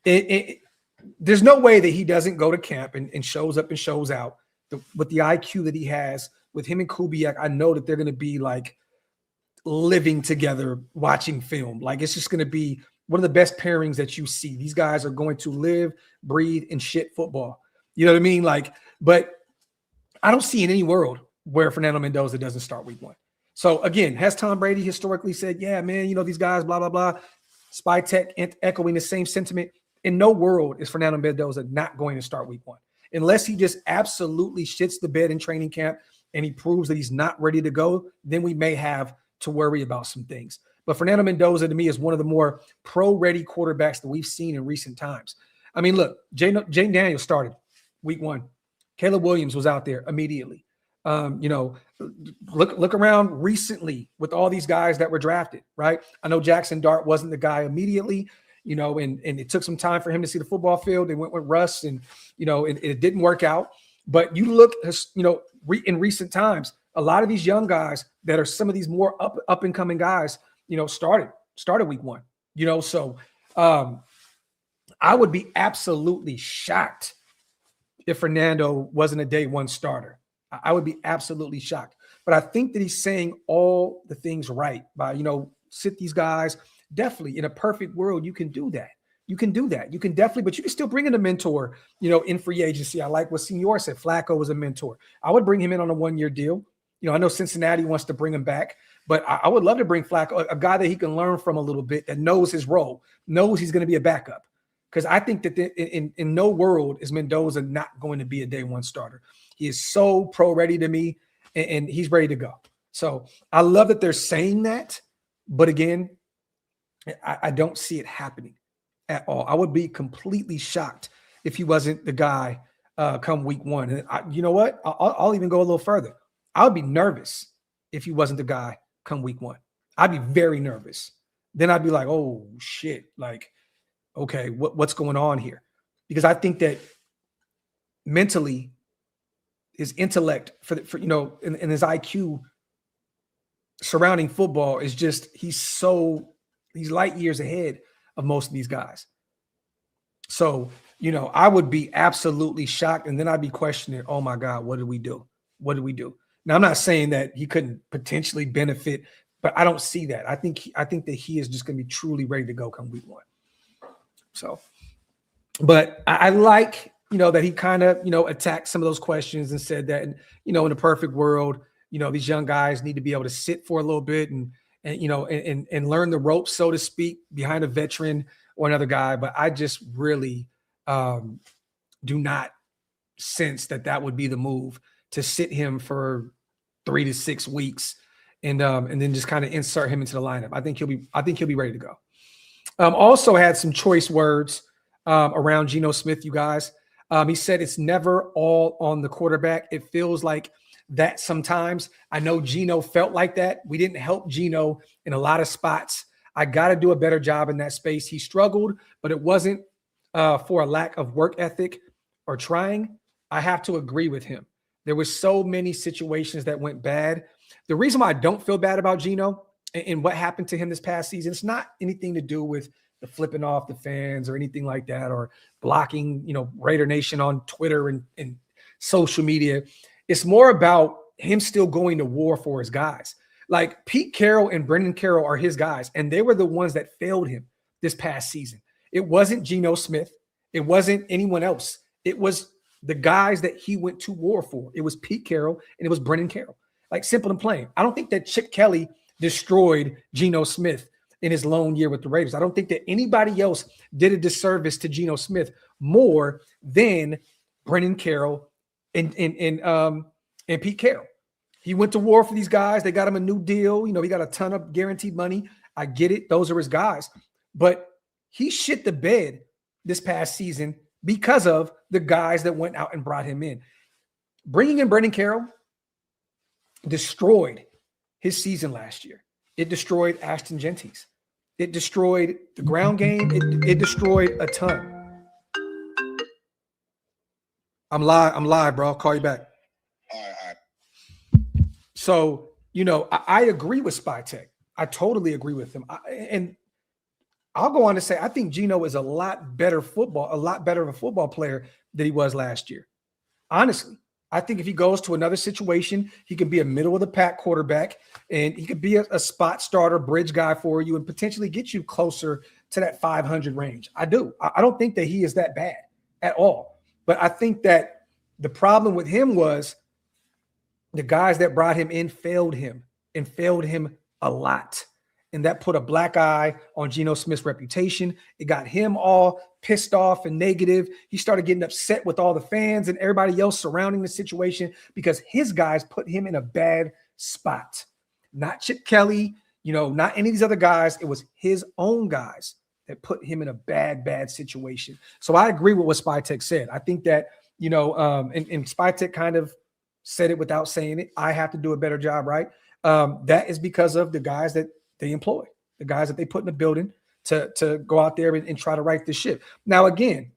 There's no way that he doesn't go to camp and shows up and shows out with the IQ that he has. With him and Kubiak, I know that they're going to be like living together, watching film. Like, it's just going to be one of the best pairings that you see. These guys are going to live, breathe, and shit football. You know what I mean? But I don't see in any world where Fernando Mendoza doesn't start week 1. So again, has Tom Brady historically said, yeah, man, these guys, blah, blah, blah. Spytek echoing the same sentiment. In no world is Fernando Mendoza not going to start week 1. Unless he just absolutely shits the bed in training camp and he proves that he's not ready to go, then we may have to worry about some things. But Fernando Mendoza, to me, is one of the more pro-ready quarterbacks that we've seen in recent times. I mean, look, Jane Daniels started week 1. Caleb Williams was out there immediately. Look around recently with all these guys that were drafted, right? I know Jackson Dart wasn't the guy immediately, and it took some time for him to see the football field. They went with Russ, and it didn't work out. But you look, in recent times, a lot of these young guys that are some of these more up and coming guys, started week 1. So I would be absolutely shocked if Fernando wasn't a day 1 starter. I would be absolutely shocked. But I think that he's saying all the things right by, sit these guys. Definitely, in a perfect world, you can do that. You can do that. You can definitely, but you can still bring in a mentor, in free agency. I like what Senor said. Flacco was a mentor. I would bring him in on a 1-year deal. I know Cincinnati wants to bring him back, but I would love to bring Flacco, a guy that he can learn from a little bit, that knows his role, knows he's going to be a backup. Because I think that in no world is Mendoza not going to be a day 1 starter. He is so pro-ready to me, and he's ready to go. So I love that they're saying that, but again, I don't see it happening at all. I would be completely shocked if he wasn't the guy come week 1. And you know what? I'll even go a little further. I would be nervous if he wasn't the guy come week 1. I'd be very nervous. Then I'd be like, oh, shit. Like, okay, what's going on here? Because I think that mentally, his intellect and his IQ surrounding football is just, he's light years ahead of most of these guys. So, I would be absolutely shocked. And then I'd be questioning, oh my God, what did we do? What did we do? Now, I'm not saying that he couldn't potentially benefit, but I don't see that. I think that he is just going to be truly ready to go come week 1. So, but I like, that he kind of, attacked some of those questions and said that, in a perfect world, these young guys need to be able to sit for a little bit and learn the ropes, so to speak, behind a veteran or another guy. But I just really do not sense that would be the move, to sit him for 3 to 6 weeks and then just kind of insert him into the lineup. I think he'll be ready to go. Also had some choice words around Geno Smith, you guys. He said it's never all on the quarterback. It feels like that sometimes. I know Geno felt like that. We didn't help Geno in a lot of spots. I got to do a better job in that space. He struggled, but it wasn't for a lack of work ethic or trying. I have to agree with him. There were so many situations that went bad. The reason why I don't feel bad about Geno and what happened to him this past season, it's not anything to do with the flipping off the fans or anything like that, or blocking, Raider Nation on Twitter and social media. It's more about him still going to war for his guys. Like Pete Carroll and Brendan Carroll are his guys, and they were the ones that failed him this past season. It wasn't Geno Smith. It wasn't anyone else. It was the guys that he went to war for. It was Pete Carroll and it was Brendan Carroll. Like, simple and plain. I don't think that Chip Kelly destroyed Geno Smith in his lone year with the Raiders. I don't think that anybody else did a disservice to Geno Smith more than Brendan Carroll and Pete Carroll. He went to war for these guys. They got him a new deal. He got a ton of guaranteed money. I get it. Those are his guys. But he shit the bed this past season because of the guys that went out and brought him in. Bringing in Brendan Carroll destroyed his season last year. It destroyed Ashton Genty's. It destroyed the ground game. It destroyed a ton. I'm live, bro. I'll call you back. All right. So, I agree with Spytek. I totally agree with him. And I'll go on to say, I think Geno is a lot better of a football player than he was last year. Honestly, I think if he goes to another situation, he could be a middle of the pack quarterback, and he could be a spot starter, bridge guy for you, and potentially get you closer to that 500 range. I do. I don't think that he is that bad at all. But I think that the problem with him was the guys that brought him in failed him a lot. And that put a black eye on Geno Smith's reputation. It got him all pissed off and negative. He started getting upset with all the fans and everybody else surrounding the situation because his guys put him in a bad spot. Not Chip Kelly, Not any of these other guys. It was his own guys that put him in a bad situation. So I agree with what Spytek said. I think that, and Spytek kind of said it without saying it. I have to do a better job, right? That is because of the guys that they employ, the guys that they put in the building to go out there and try to right this ship. Now, again,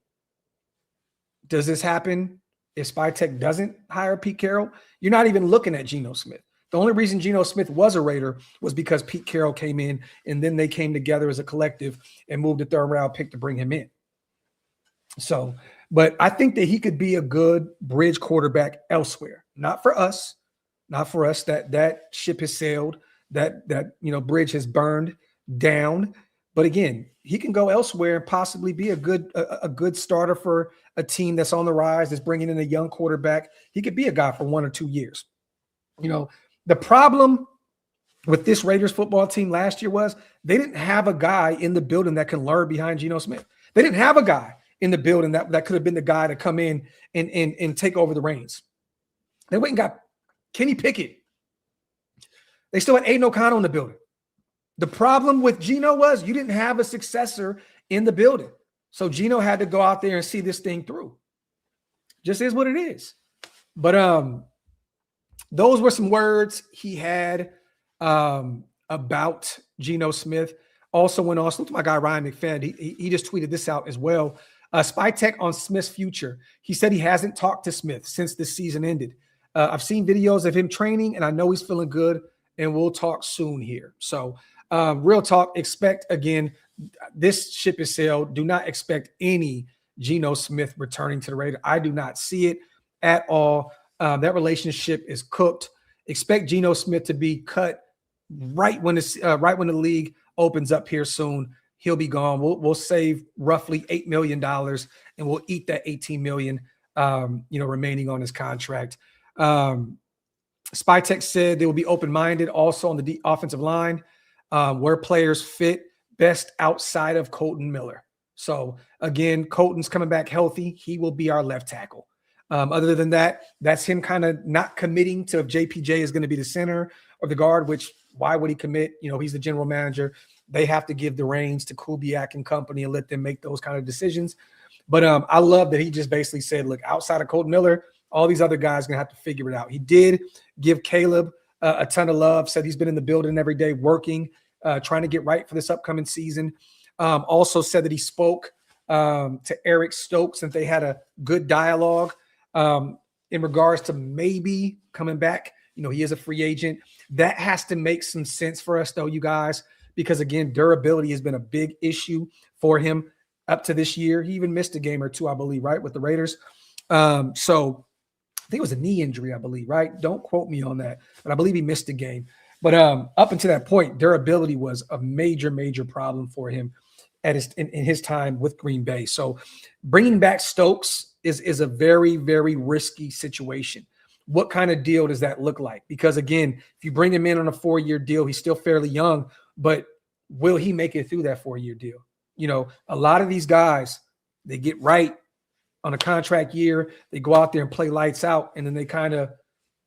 does this happen if Spytek doesn't hire Pete Carroll? You're not even looking at Geno Smith. The only reason Geno Smith was a Raider was because Pete Carroll came in, and then they came together as a collective and moved a third-round pick to bring him in. So, but I think that he could be a good bridge quarterback elsewhere. Not for us. That ship has sailed. That bridge has burned down. But again, he can go elsewhere and possibly be a good starter for a team that's on the rise, that's bringing in a young quarterback. He could be a guy for 1 or 2 years. The problem with this Raiders football team last year was they didn't have a guy in the building that can learn behind Geno Smith. They didn't have a guy in the building that could have been the guy to come in and take over the reins. They went and got Kenny Pickett. They still had Aiden O'Connell in the building. The problem with Geno was you didn't have a successor in the building. So Geno had to go out there and see this thing through. Just is what it is. But those were some words he had about Geno Smith. Also went on, salute to my guy Ryan McFadden. He just tweeted this out as well. Spytek on Smith's future. He said he hasn't talked to Smith since the season ended. I've seen videos of him training, and I know he's feeling good, and we'll talk soon here. So real talk, expect, again, this ship is sailed. Do not expect any Geno Smith returning to the Raiders. I do not see it at all. That relationship is cooked. Expect Geno Smith to be cut right when the league opens up here soon. He'll be gone. We'll save roughly $8 million, and we'll eat that $18 million, remaining on his contract. Spytek said they will be open-minded also on the offensive line, where players fit best outside of Colton Miller. So again, Colton's coming back healthy. He will be our left tackle. Other than that, that's him kind of not committing to if JPJ is going to be the center or the guard, which why would he commit? He's the general manager. They have to give the reins to Kubiak and company and let them make those kind of decisions. But I love that he just basically said, look, outside of Colton Miller, all these other guys are going to have to figure it out. He did give Caleb a ton of love, said he's been in the building every day working, trying to get right for this upcoming season. Also said that he spoke to Eric Stokes and they had a good dialogue in regards to maybe coming back. He is a free agent. That has to make some sense for us, though, you guys, because, again, durability has been a big issue for him up to this year. He even missed a game or two, I believe, right, with the Raiders. So I think it was a knee injury, I believe, right? Don't quote me on that, but I believe he missed a game. But up until that point, durability was a major, major problem for him in his time with Green Bay. So bringing back Stokes is a very, very risky situation. What kind of deal does that look like? Because, again, if you bring him in on a 4-year deal, he's still fairly young, but will he make it through that 4-year deal? A lot of these guys, they get right on a contract year, they go out there and play lights out, and then they kind of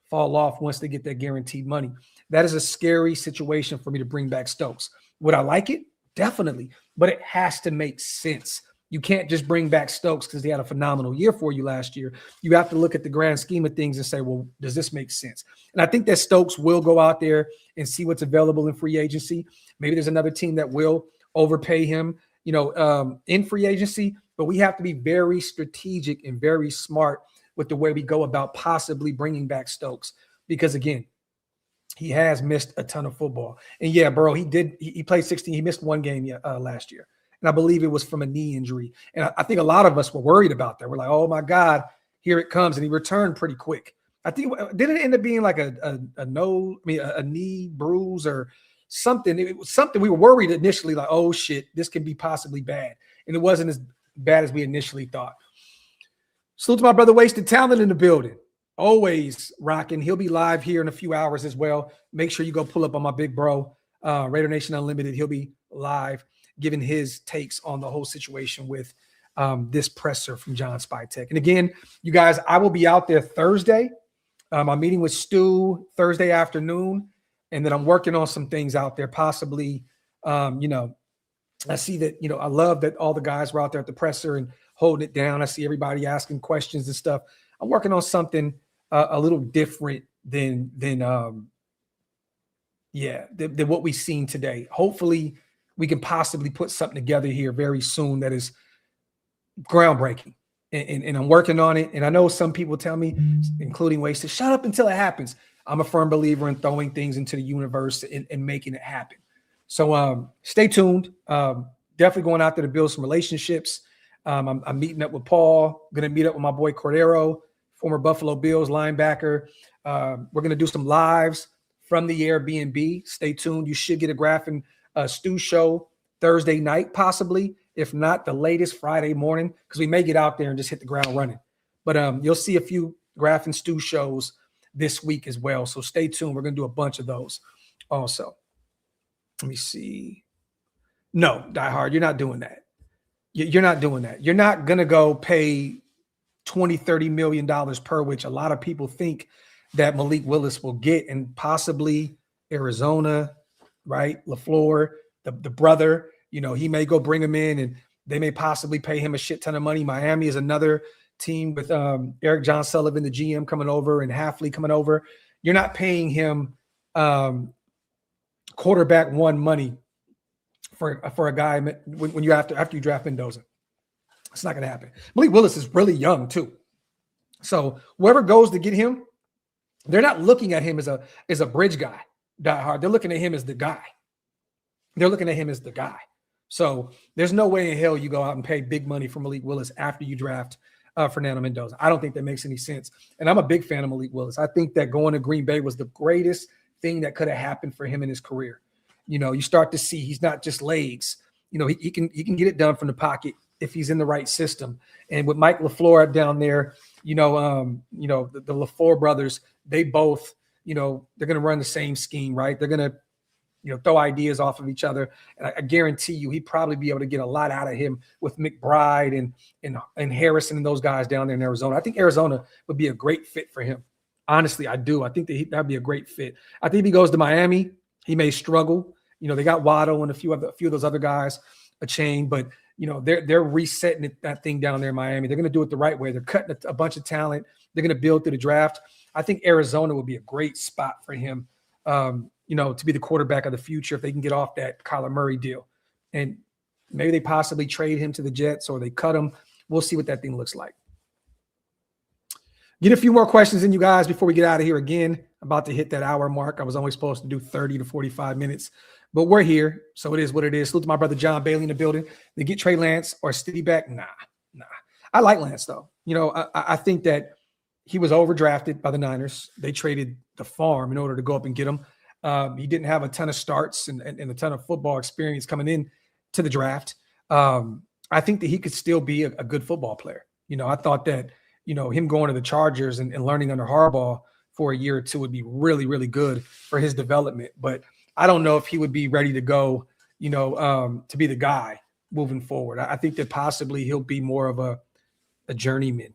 fall off once they get that guaranteed money. That is a scary situation for me to bring back Stokes. Would I like it? Definitely, but it has to make sense. You can't just bring back Stokes because he had a phenomenal year for you last year. You have to look at the grand scheme of things and say, well, does this make sense? And I think that Stokes will go out there and see what's available in free agency. Maybe there's another team that will overpay him, in free agency, but we have to be very strategic and very smart with the way we go about possibly bringing back Stokes. Because, again, he has missed a ton of football. And, yeah, bro, he played 16. He missed one game last year. And I believe it was from a knee injury. And I think a lot of us were worried about that. We're like, oh, my God, here it comes. And he returned pretty quick. I think didn't it end up being like a knee bruise or something? It was something we were worried initially, like, oh, shit, this could be possibly bad. And it wasn't as bad as we initially thought. Salute to my brother Wasted Talent in the building. Always rocking. He'll be live here in a few hours as well. Make sure you go pull up on my big bro, Raider Nation Unlimited. He'll be live giving his takes on the whole situation with this presser from John Spytek. And again, you guys, I will be out there Thursday. I'm meeting with Stu Thursday afternoon. And then I'm working on some things out there, possibly, you know, I see that, you know, I love that all the guys were out there at the presser and holding it down. I see everybody asking questions and stuff. I'm working on something a little different than what we've seen today. Hopefully we can possibly put something together here very soon that is groundbreaking. And I'm working on it. And I know some people tell me, including Waste, to shut up until it happens. I'm a firm believer in throwing things into the universe and making it happen. So stay tuned. Definitely going out there to build some relationships. I'm meeting up with Paul. Going to meet up with my boy Cordero, former Buffalo Bills linebacker. We're going to do some lives from the Airbnb. Stay tuned. You should get a Graphk and Stu show Thursday night, possibly. If not, the latest Friday morning, because we may get out there and just hit the ground running. But you'll see a few Graphk and Stu shows this week as well. So stay tuned. We're going to do a bunch of those also. Let me see. No, Die Hard, you're not doing that. You're not doing that. You're not going to go pay $20-30 million per, which a lot of people think that Malik Willis will get, and possibly Arizona, right? LaFleur, the brother, you know, he may go bring him in and they may possibly pay him a shit ton of money. Miami is another team with Eric John Sullivan, the GM, coming over, and Halfley coming over. You're not paying him quarterback one money for a guy when you after you draft Mendoza. It's not going to happen. Malik Willis is really young too. So whoever goes to get him, they're not looking at him as a bridge guy, Die Hard. They're looking at him as the guy. So there's no way in hell you go out and pay big money for Malik Willis after you draft Fernando Mendoza. I don't think that makes any sense. And I'm a big fan of Malik Willis. I think that going to Green Bay was the greatest thing that could have happened for him in his career. You know, you start to see he's not just legs. You know, he can get it done from the pocket if he's in the right system. And with Mike LaFleur down there, the LaFleur brothers, they both, you know, they're going to run the same scheme, right? They're going to, you know, throw ideas off of each other. And I guarantee you, he'd probably be able to get a lot out of him with McBride and Harrison and those guys down there in Arizona. I think Arizona would be a great fit for him. Honestly, I do. I think that'd be a great fit. I think if he goes to Miami, he may struggle. You know, they got Waddle and a few of those other guys, a chain, but you know, they're resetting that thing down there in Miami. They're going to do it the right way. They're cutting a bunch of talent. They're going to build through the draft. I think Arizona would be a great spot for him, you know, to be the quarterback of the future if they can get off that Kyler Murray deal. And maybe they possibly trade him to the Jets or they cut him. We'll see what that thing looks like. Get a few more questions in, you guys, before we get out of here again. I'm about to hit that hour mark. I was only supposed to do 30 to 45 minutes, but we're here. So it is what it is. Salute to my brother John Bailey in the building. They get Trey Lance or Stiddy back? Nah. I like Lance, though. You know, I think that he was overdrafted by the Niners. They traded the farm in order to go up and get him. He didn't have a ton of starts and a ton of football experience coming in to the draft. I think that he could still be a good football player. You know, I thought that, you know, him going to the Chargers and learning under Harbaugh for a year or two would be really, really good for his development. But I don't know if he would be ready to go, you know, to be the guy moving forward. I think that possibly he'll be more of a journeyman,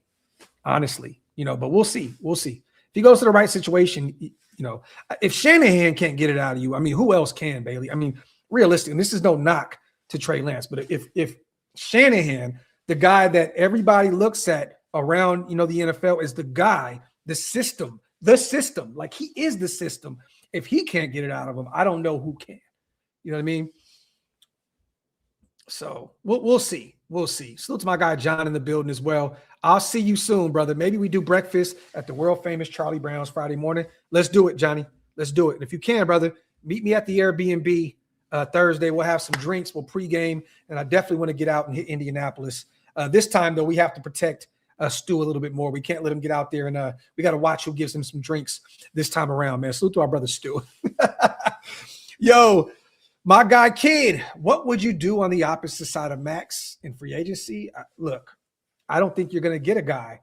honestly, you know, but we'll see. We'll see. If he goes to the right situation, you know, if Shanahan can't get it out of you, I mean, who else can, Bailey? I mean, realistically, and this is no knock to Trey Lance, but if Shanahan, the guy that everybody looks at around, you know, the NFL is the guy, the system, like he is the system. If he can't get it out of him, I don't know who can. You know what I mean? So we'll see. We'll see. Salute to my guy John in the building as well. I'll see you soon, brother. Maybe we do breakfast at the world famous Charlie Brown's Friday morning. Let's do it, Johnny. Let's do it. And if you can, brother, meet me at the Airbnb Thursday. We'll have some drinks. We'll pregame. And I definitely want to get out and hit Indianapolis. This time, though, we have to protect Stu a little bit more. We can't let him get out there, and we got to watch who gives him some drinks this time around, man. Salute to our brother Stu. Yo, my guy Kid, what would you do on the opposite side of Maxx in free agency? Look, I don't think you're going to get a guy.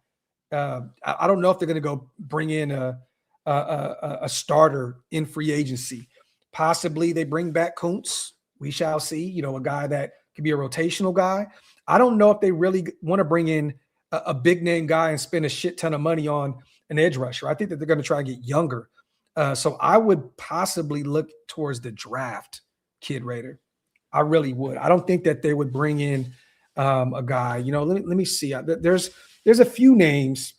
I don't know if they're going to go bring in a starter in free agency. Possibly they bring back Kuntz. We shall see. You know, a guy that could be a rotational guy. I don't know if they really want to bring in a big name guy and spend a shit ton of money on an edge rusher. I think that they're going to try and get younger So I would possibly look towards the draft, Kid Raider. I really would. I don't think that they would bring in a guy. Let me see. There's a few names.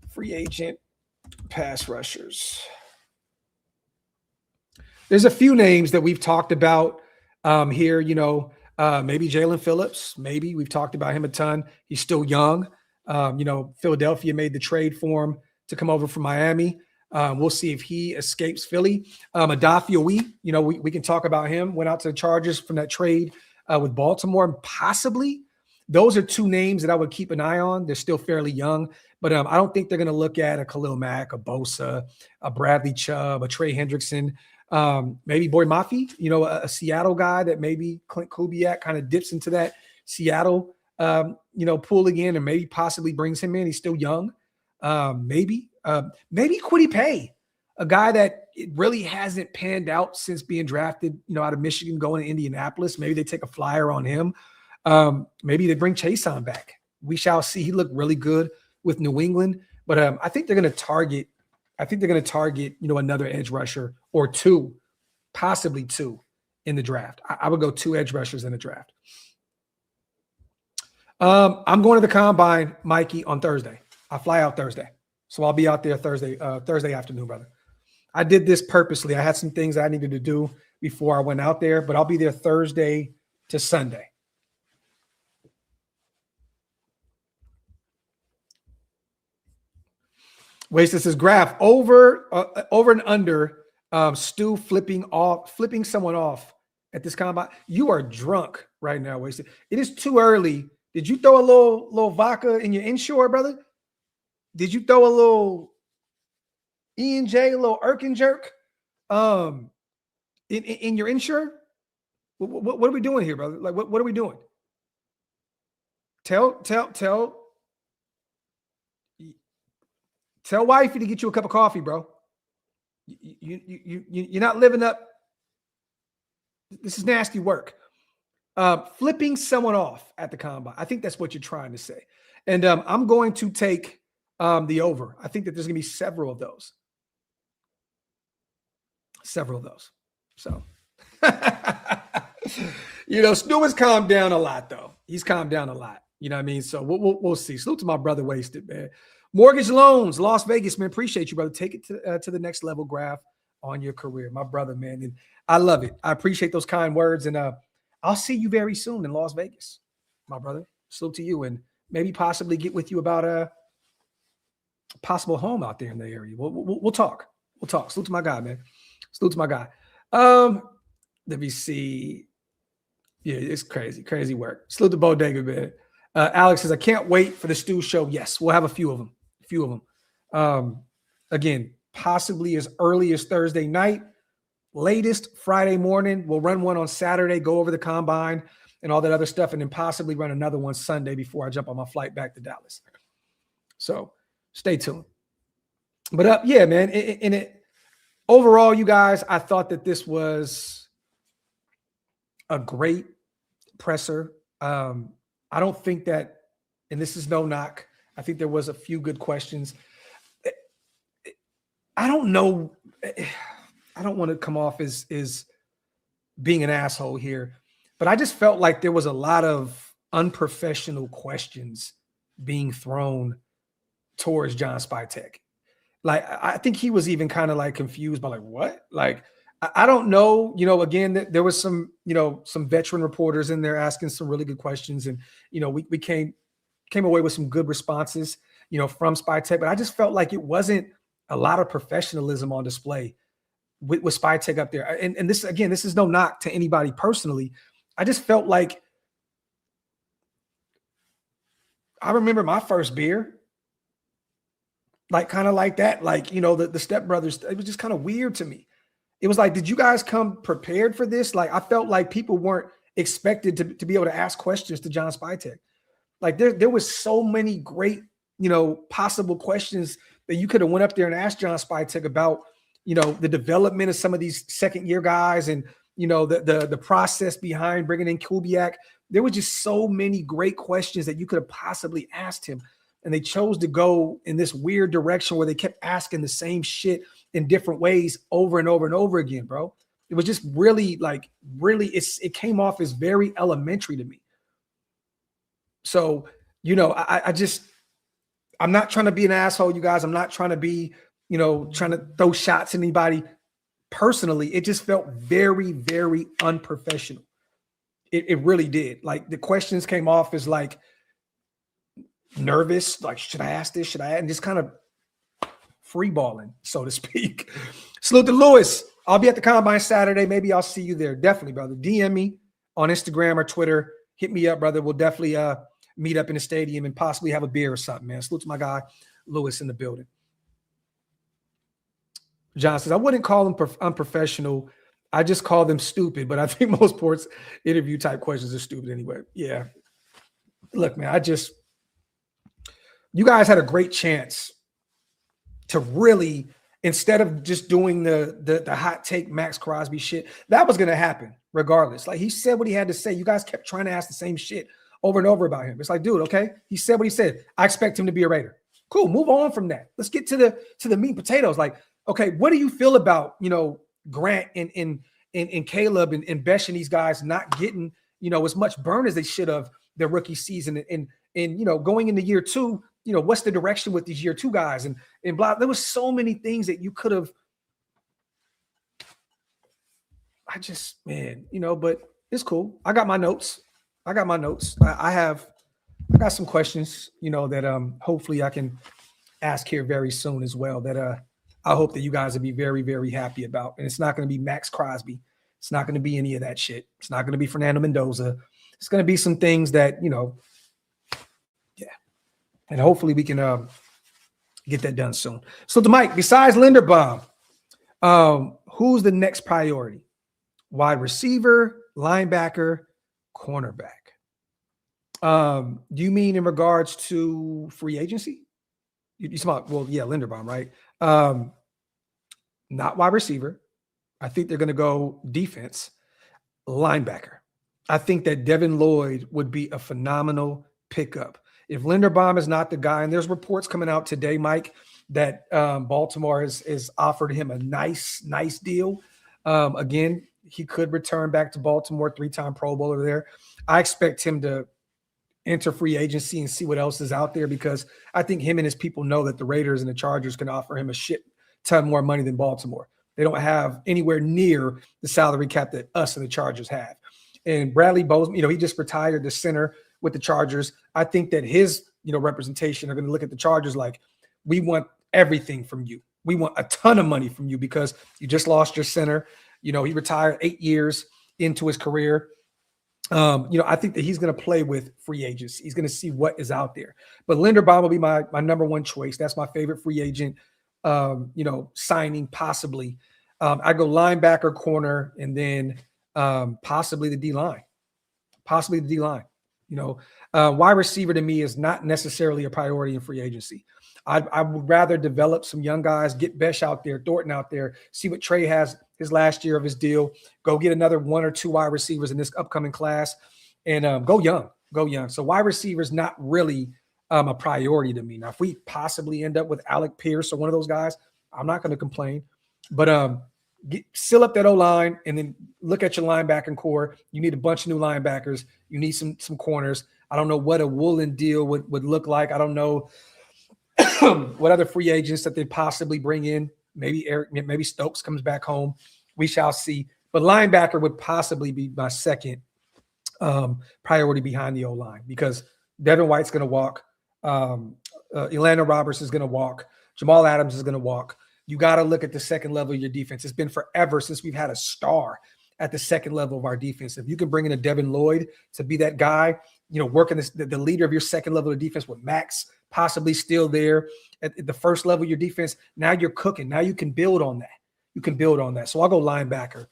Free agent pass rushers. There's a few names that we've talked about here. Maybe Jalen Phillips. Maybe we've talked about him a ton. He's still young. Philadelphia made the trade for him to come over from Miami. We'll see if he escapes Philly. Adafio, we can talk about him. Went out to the Chargers from that trade with Baltimore. And possibly those are two names that I would keep an eye on. They're still fairly young, but I don't think they're going to look at a Khalil Mack, a Bosa, a Bradley Chubb, a Trey Hendrickson, maybe Boy Mafi, a Seattle guy that maybe Clint Kubiak kind of dips into that Seattle, pool again and maybe possibly brings him in. He's still young. Maybe Kwity Paye, a guy that it really hasn't panned out since being drafted, out of Michigan, going to Indianapolis. Maybe they take a flyer on him. Maybe they bring Chase on back. We shall see. He looked really good with New England, but I think they're going to target. Another edge rusher or two, possibly two in the draft. I would go two edge rushers in the draft. I'm going to the combine, Mikey, on Thursday. I fly out Thursday. So I'll be out there Thursday afternoon, brother. I did this purposely. I had some things I needed to do before I went out there, but I'll be there Thursday to Sunday. Wasted says Graphk over and under Stu flipping someone off at this combine. You are drunk right now, Wasted. It is too early. Did you throw a little vodka in your inshore, brother? Did you throw a little E&J, a little Irk and Jerk in your inshore? What are we doing here, brother? Like, what are we doing? Tell wifey to get you a cup of coffee, bro. You're not living up. This is nasty work. Flipping someone off at the combine. I think that's what you're trying to say. And I'm going to take the over. I think that there's going to be several of those. So, Stu has calmed down a lot, though. He's calmed down a lot. You know what I mean? So we'll see. Salute to my brother, Wasted, man. Mortgage loans, Las Vegas, man. Appreciate you, brother. Take it to the next level, Graphk, on your career, my brother, man. And I love it. I appreciate those kind words. And I'll see you very soon in Las Vegas, my brother. Salute to you, and maybe possibly get with you about a possible home out there in the area. We'll talk. We'll talk. Salute to my guy, man. Salute to my guy. Let me see. Yeah, it's crazy work. Salute to Bodega, man. Alex says, I can't wait for the Stu show. Yes, we'll have a few of them. Again, possibly as early as Thursday night, latest Friday morning. We'll run one on Saturday, go over the combine and all that other stuff, and then possibly run another one Sunday before I jump on my flight back to Dallas. So stay tuned. But yeah, man, overall, you guys, I thought that this was a great presser. I don't think that, and this is no knock, I think there was a few good questions. I don't know. I don't want to come off as being an asshole here, but I just felt like there was a lot of unprofessional questions being thrown towards John Spytek. Like, I think he was even kind of like confused by like, what? Like, I don't know, again, there was some veteran reporters in there asking some really good questions. And, we came away with some good responses, from Spytek, but I just felt like it wasn't a lot of professionalism on display with Spytek up there. And this, again, this is no knock to anybody personally. I just felt like I remember my first beer, like kind of like that, like, the stepbrothers, it was just kind of weird to me. It was like, did you guys come prepared for this? Like, I felt like people weren't expected to be able to ask questions to John Spytek. Like there was so many great, possible questions that you could have went up there and asked John Spytek about, the development of some of these second year guys and, the process behind bringing in Kubiak. There were just so many great questions that you could have possibly asked him. And they chose to go in this weird direction where they kept asking the same shit in different ways over and over and over again, bro. It was just really it came off as very elementary to me. So, I'm not trying to be an asshole, you guys. I'm not trying to be, trying to throw shots at anybody personally. It just felt very, very unprofessional. It really did. Like, the questions came off as like nervous, like, should I ask this? Should I? And just kind of free balling, so to speak. Salute to Lewis. I'll be at the Combine Saturday. Maybe I'll see you there. Definitely, brother. DM me on Instagram or Twitter. Hit me up, brother. We'll definitely meet up in the stadium and possibly have a beer or something, man. Salute to my guy, Lewis, in the building. John says, I wouldn't call them unprofessional. I just call them stupid, but I think most sports interview type questions are stupid anyway. Yeah. Look, man, you guys had a great chance to really, instead of just doing the hot take Maxx Crosby shit, that was going to happen regardless. Like, he said what he had to say. You guys kept trying to ask the same shit over and over about him. It's like, dude, okay, he said what he said. I expect him to be a Raider. Cool, move on from that. Let's get to the meat and potatoes. Like, okay, what do you feel about, Grant and Caleb and Besh and these guys not getting, as much burn as they should have their rookie season and going into year two, what's the direction with these year two guys and blah. There was so many things that you could have. But it's cool. I got my notes. I got some questions, that hopefully I can ask here very soon as well, that I hope that you guys will be very, very happy about. And it's not going to be Maxx Crosby. It's not going to be any of that shit. It's not going to be Fernando Mendoza. It's going to be some things that, yeah. And hopefully we can get that done soon. So to Mike, besides Linderbaum, who's the next priority? Wide receiver, linebacker, cornerback. Do you mean in regards to free agency? You smart. Well, yeah, Linderbaum, right? Not wide receiver. I think they're going to go defense, linebacker. I think that Devin Lloyd would be a phenomenal pickup. If Linderbaum is not the guy, and there's reports coming out today, Mike, that Baltimore has offered him a nice deal. Again, he could return back to Baltimore, 3-time Pro Bowler there. I expect him to enter free agency and see what else is out there, because I think him and his people know that the Raiders and the Chargers can offer him a shit ton more money than Baltimore. They don't have anywhere near the salary cap that us and the Chargers have. And Bradley Bozeman, he just retired the center with the Chargers. I think that his, representation are going to look at the Chargers like, we want everything from you. We want a ton of money from you because you just lost your center. He retired 8 years into his career. I think that he's going to play with free agents. He's going to see what is out there. But Linderbaum will be my number one choice. That's my favorite free agent, signing possibly. I go linebacker, corner, and then possibly the D-line. Wide receiver to me is not necessarily a priority in free agency. I would rather develop some young guys, get Besh out there, Thornton out there, see what Trey has his last year of his deal, go get another 1 or 2 wide receivers in this upcoming class, and go young. So wide receiver is not really a priority to me. Now, if we possibly end up with Alec Pierce or one of those guys, I'm not going to complain. But seal up that O-line and then look at your linebacking core. You need a bunch of new linebackers. You need some corners. I don't know what a Woolen deal would look like. I don't know what other free agents that they possibly bring in. Maybe Stokes comes back home. We shall see. But linebacker would possibly be my second priority behind the O-line, because Devin White's going to walk. Elandon Roberts is going to walk. Jamal Adams is going to walk. You got to look at the second level of your defense. It's been forever since we've had a star at the second level of our defense. If you can bring in a Devin Lloyd to be that guy, working the leader of your second level of defense with Max possibly still there at the first level of your defense, now you're cooking. Now you can build on that. So I'll go linebacker,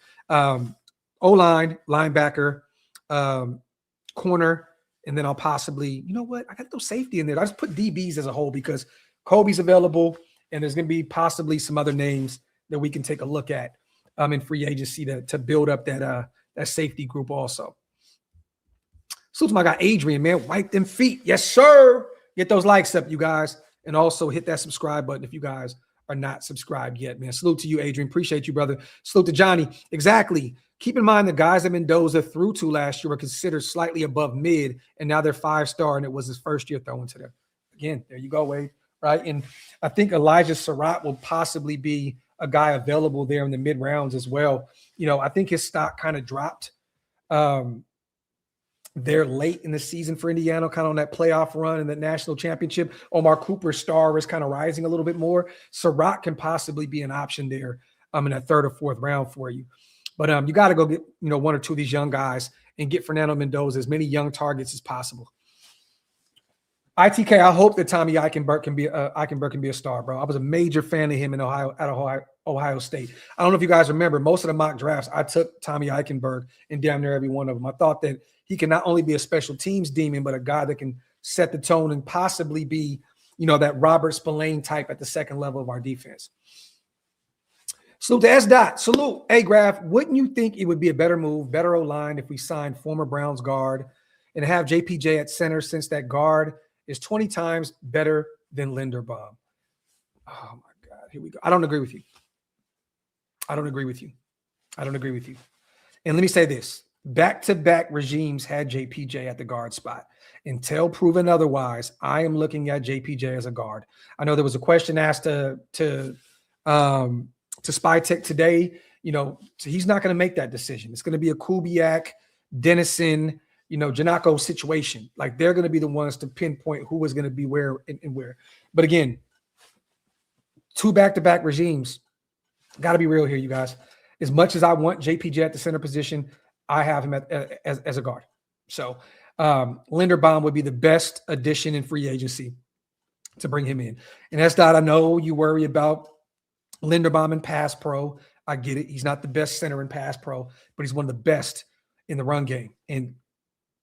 O-line, linebacker, corner, and then I'll possibly, I got to throw safety in there. I just put DBs as a whole because Kobe's available, and there's going to be possibly some other names that we can take a look at in free agency to build up that safety group also. So to my guy Adrian, man, wipe them feet. Yes, sir. Get those likes up, you guys. And also hit that subscribe button if you guys are not subscribed yet, man. Salute to you, Adrian. Appreciate you, brother. Salute to Johnny. Exactly. Keep in mind the guys that Mendoza threw to last year were considered slightly above mid, and now they're 5-star, and it was his first year throwing to them. Again, there you go, Wade. Right. And I think Elijah Surratt will possibly be a guy available there in the mid rounds as well. You know, I think his stock kind of dropped there late in the season for Indiana, kind of on that playoff run in the national championship. Omar Cooper's star is kind of rising a little bit more. Surratt can possibly be an option there in that 3rd or 4th round for you. But you got to go get, you know, 1 or 2 of these young guys and get Fernando Mendoza as many young targets as possible. ITK, I hope that Tommy Eichenberg can be a star, bro. I was a major fan of him in Ohio State. I don't know if you guys remember, most of the mock drafts, I took Tommy Eichenberg in damn near every one of them. I thought that he can not only be a special teams demon, but a guy that can set the tone and possibly be, you know, that Robert Spillane type at the 2nd level of our defense. Salute to S. Dot. Salute. Hey, Graphk, wouldn't you think it would be a better move, better O-line if we signed former Browns guard and have JPJ at center, since that guard is 20 times better than Linderbaum? Oh, my God. Here we go. I don't agree with you. I don't agree with you. And let me say this. Back-to-back regimes had JPJ at the guard spot. Until proven otherwise, I am looking at JPJ as a guard. I know there was a question asked to Spytek today. You know, so he's not going to make that decision. It's going to be a Kubiak, Dennison, you know, Janako situation. Like, they're going to be the ones to pinpoint who is going to be where and where. But again, 2 back-to-back regimes. Got to be real here, you guys. As much as I want JPJ at the center position, I have him as a guard. So Linderbaum would be the best addition in free agency to bring him in. And that's not, I know you worry about Linderbaum in pass pro. I get it. He's not the best center in pass pro, but he's one of the best in the run game. And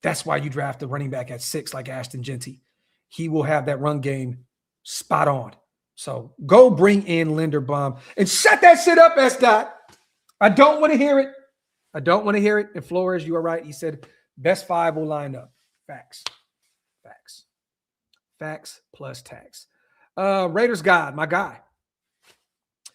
that's why you draft a running back at 6 like Ashton Genty. He will have that run game spot on. So go bring in Linderbaum and shut that shit up, S. Dot. I don't want to hear it. And Flores, you are right. He said best 5 will line up. Facts plus tax. Raiders God, my guy.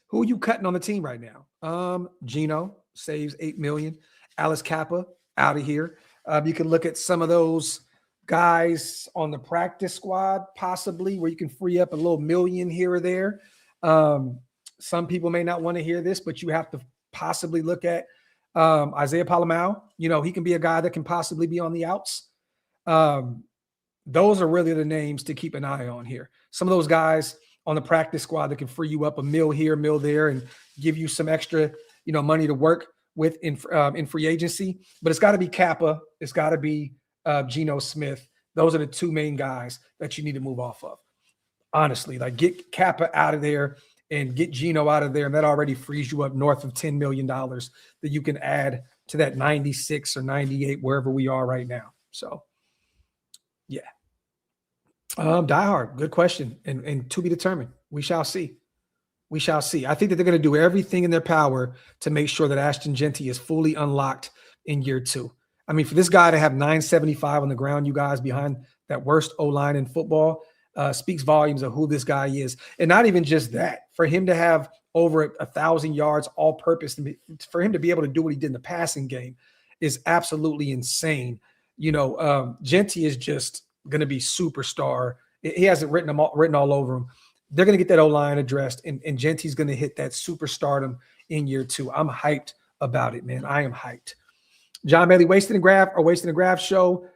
Who are you cutting on the team right now? Geno saves $8 million. Alice Kappa out of here. You can look at some of those guys on the practice squad, possibly, where you can free up a little million here or there. Some people may not want to hear this, but you have to possibly look at Isaiah Palamau. You know, he can be a guy that can possibly be on the outs. Those are really the names to keep an eye on here. Some of those guys on the practice squad that can free you up a mil here, mil there, and give you some extra, you know, money to work with in free agency. But it's got to be Kappa. It's got to be Geno Smith. Those are the 2 main guys that you need to move off of. Honestly, like, get Kappa out of there and get Geno out of there, and that already frees you up north of $10 million that you can add to that 96 or 98, wherever we are right now. So, yeah. Die Hard, good question, and to be determined. We shall see. I think that they're going to do everything in their power to make sure that Ashton Genty is fully unlocked in year 2. I mean, for this guy to have 975 on the ground, you guys, behind that worst O-line in football, speaks volumes of who this guy is. And not even just that, for him to have over 1,000 yards all purpose, for him to be able to do what he did in the passing game is absolutely insane. You know, Genty is just going to be superstar. He has it written all over him. They're going to get that O-line addressed, and Genty's going to hit that superstardom in year 2. I'm hyped about it, man. I am hyped. John Bailey, Wasted and Graphk show.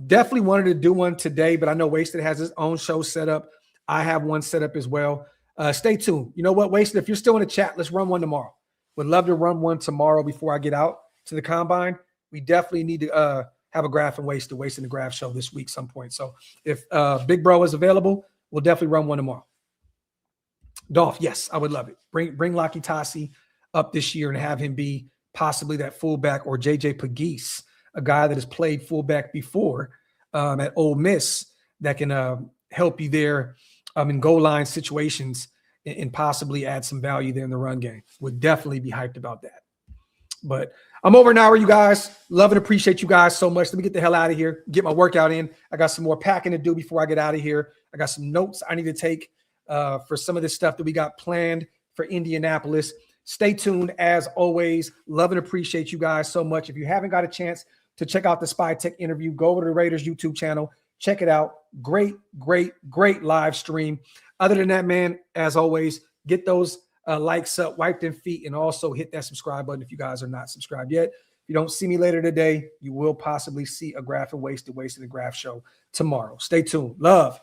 Definitely wanted to do one today, but I know Wasted has his own show set up. I have one set up as well. Stay tuned. You know what, Wasted, if you're still in the chat, let's run one tomorrow. Would love to run one tomorrow before I get out to the combine. We definitely need to have a Graphk and Wasted and Graphk show this week some point. So if Big Bro is available, we'll definitely run one tomorrow. Dolph, yes, I would love it. Bring Laki Tassi up this year and have him be possibly that fullback, or JJ Pegues, a guy that has played fullback before at Ole Miss, that can help you there in goal line situations and possibly add some value there in the run game. Would definitely be hyped about that. But I'm over an hour, you guys. Love and appreciate you guys so much. Let me get the hell out of here, get my workout in. I got some more packing to do before I get out of here. I got some notes I need to take for some of this stuff that we got planned for Indianapolis. Stay tuned as always. Love and appreciate you guys so much. If you haven't got a chance to check out the Spytek interview, go over to the Raiders YouTube channel. Check it out. Great live stream. Other than that, man, as always, get those likes up, wipe them feet, and also hit that subscribe button if you guys are not subscribed yet. If you don't see me later today, you will possibly see a Graphk and Wasted and Graphk show tomorrow. Stay tuned. Love.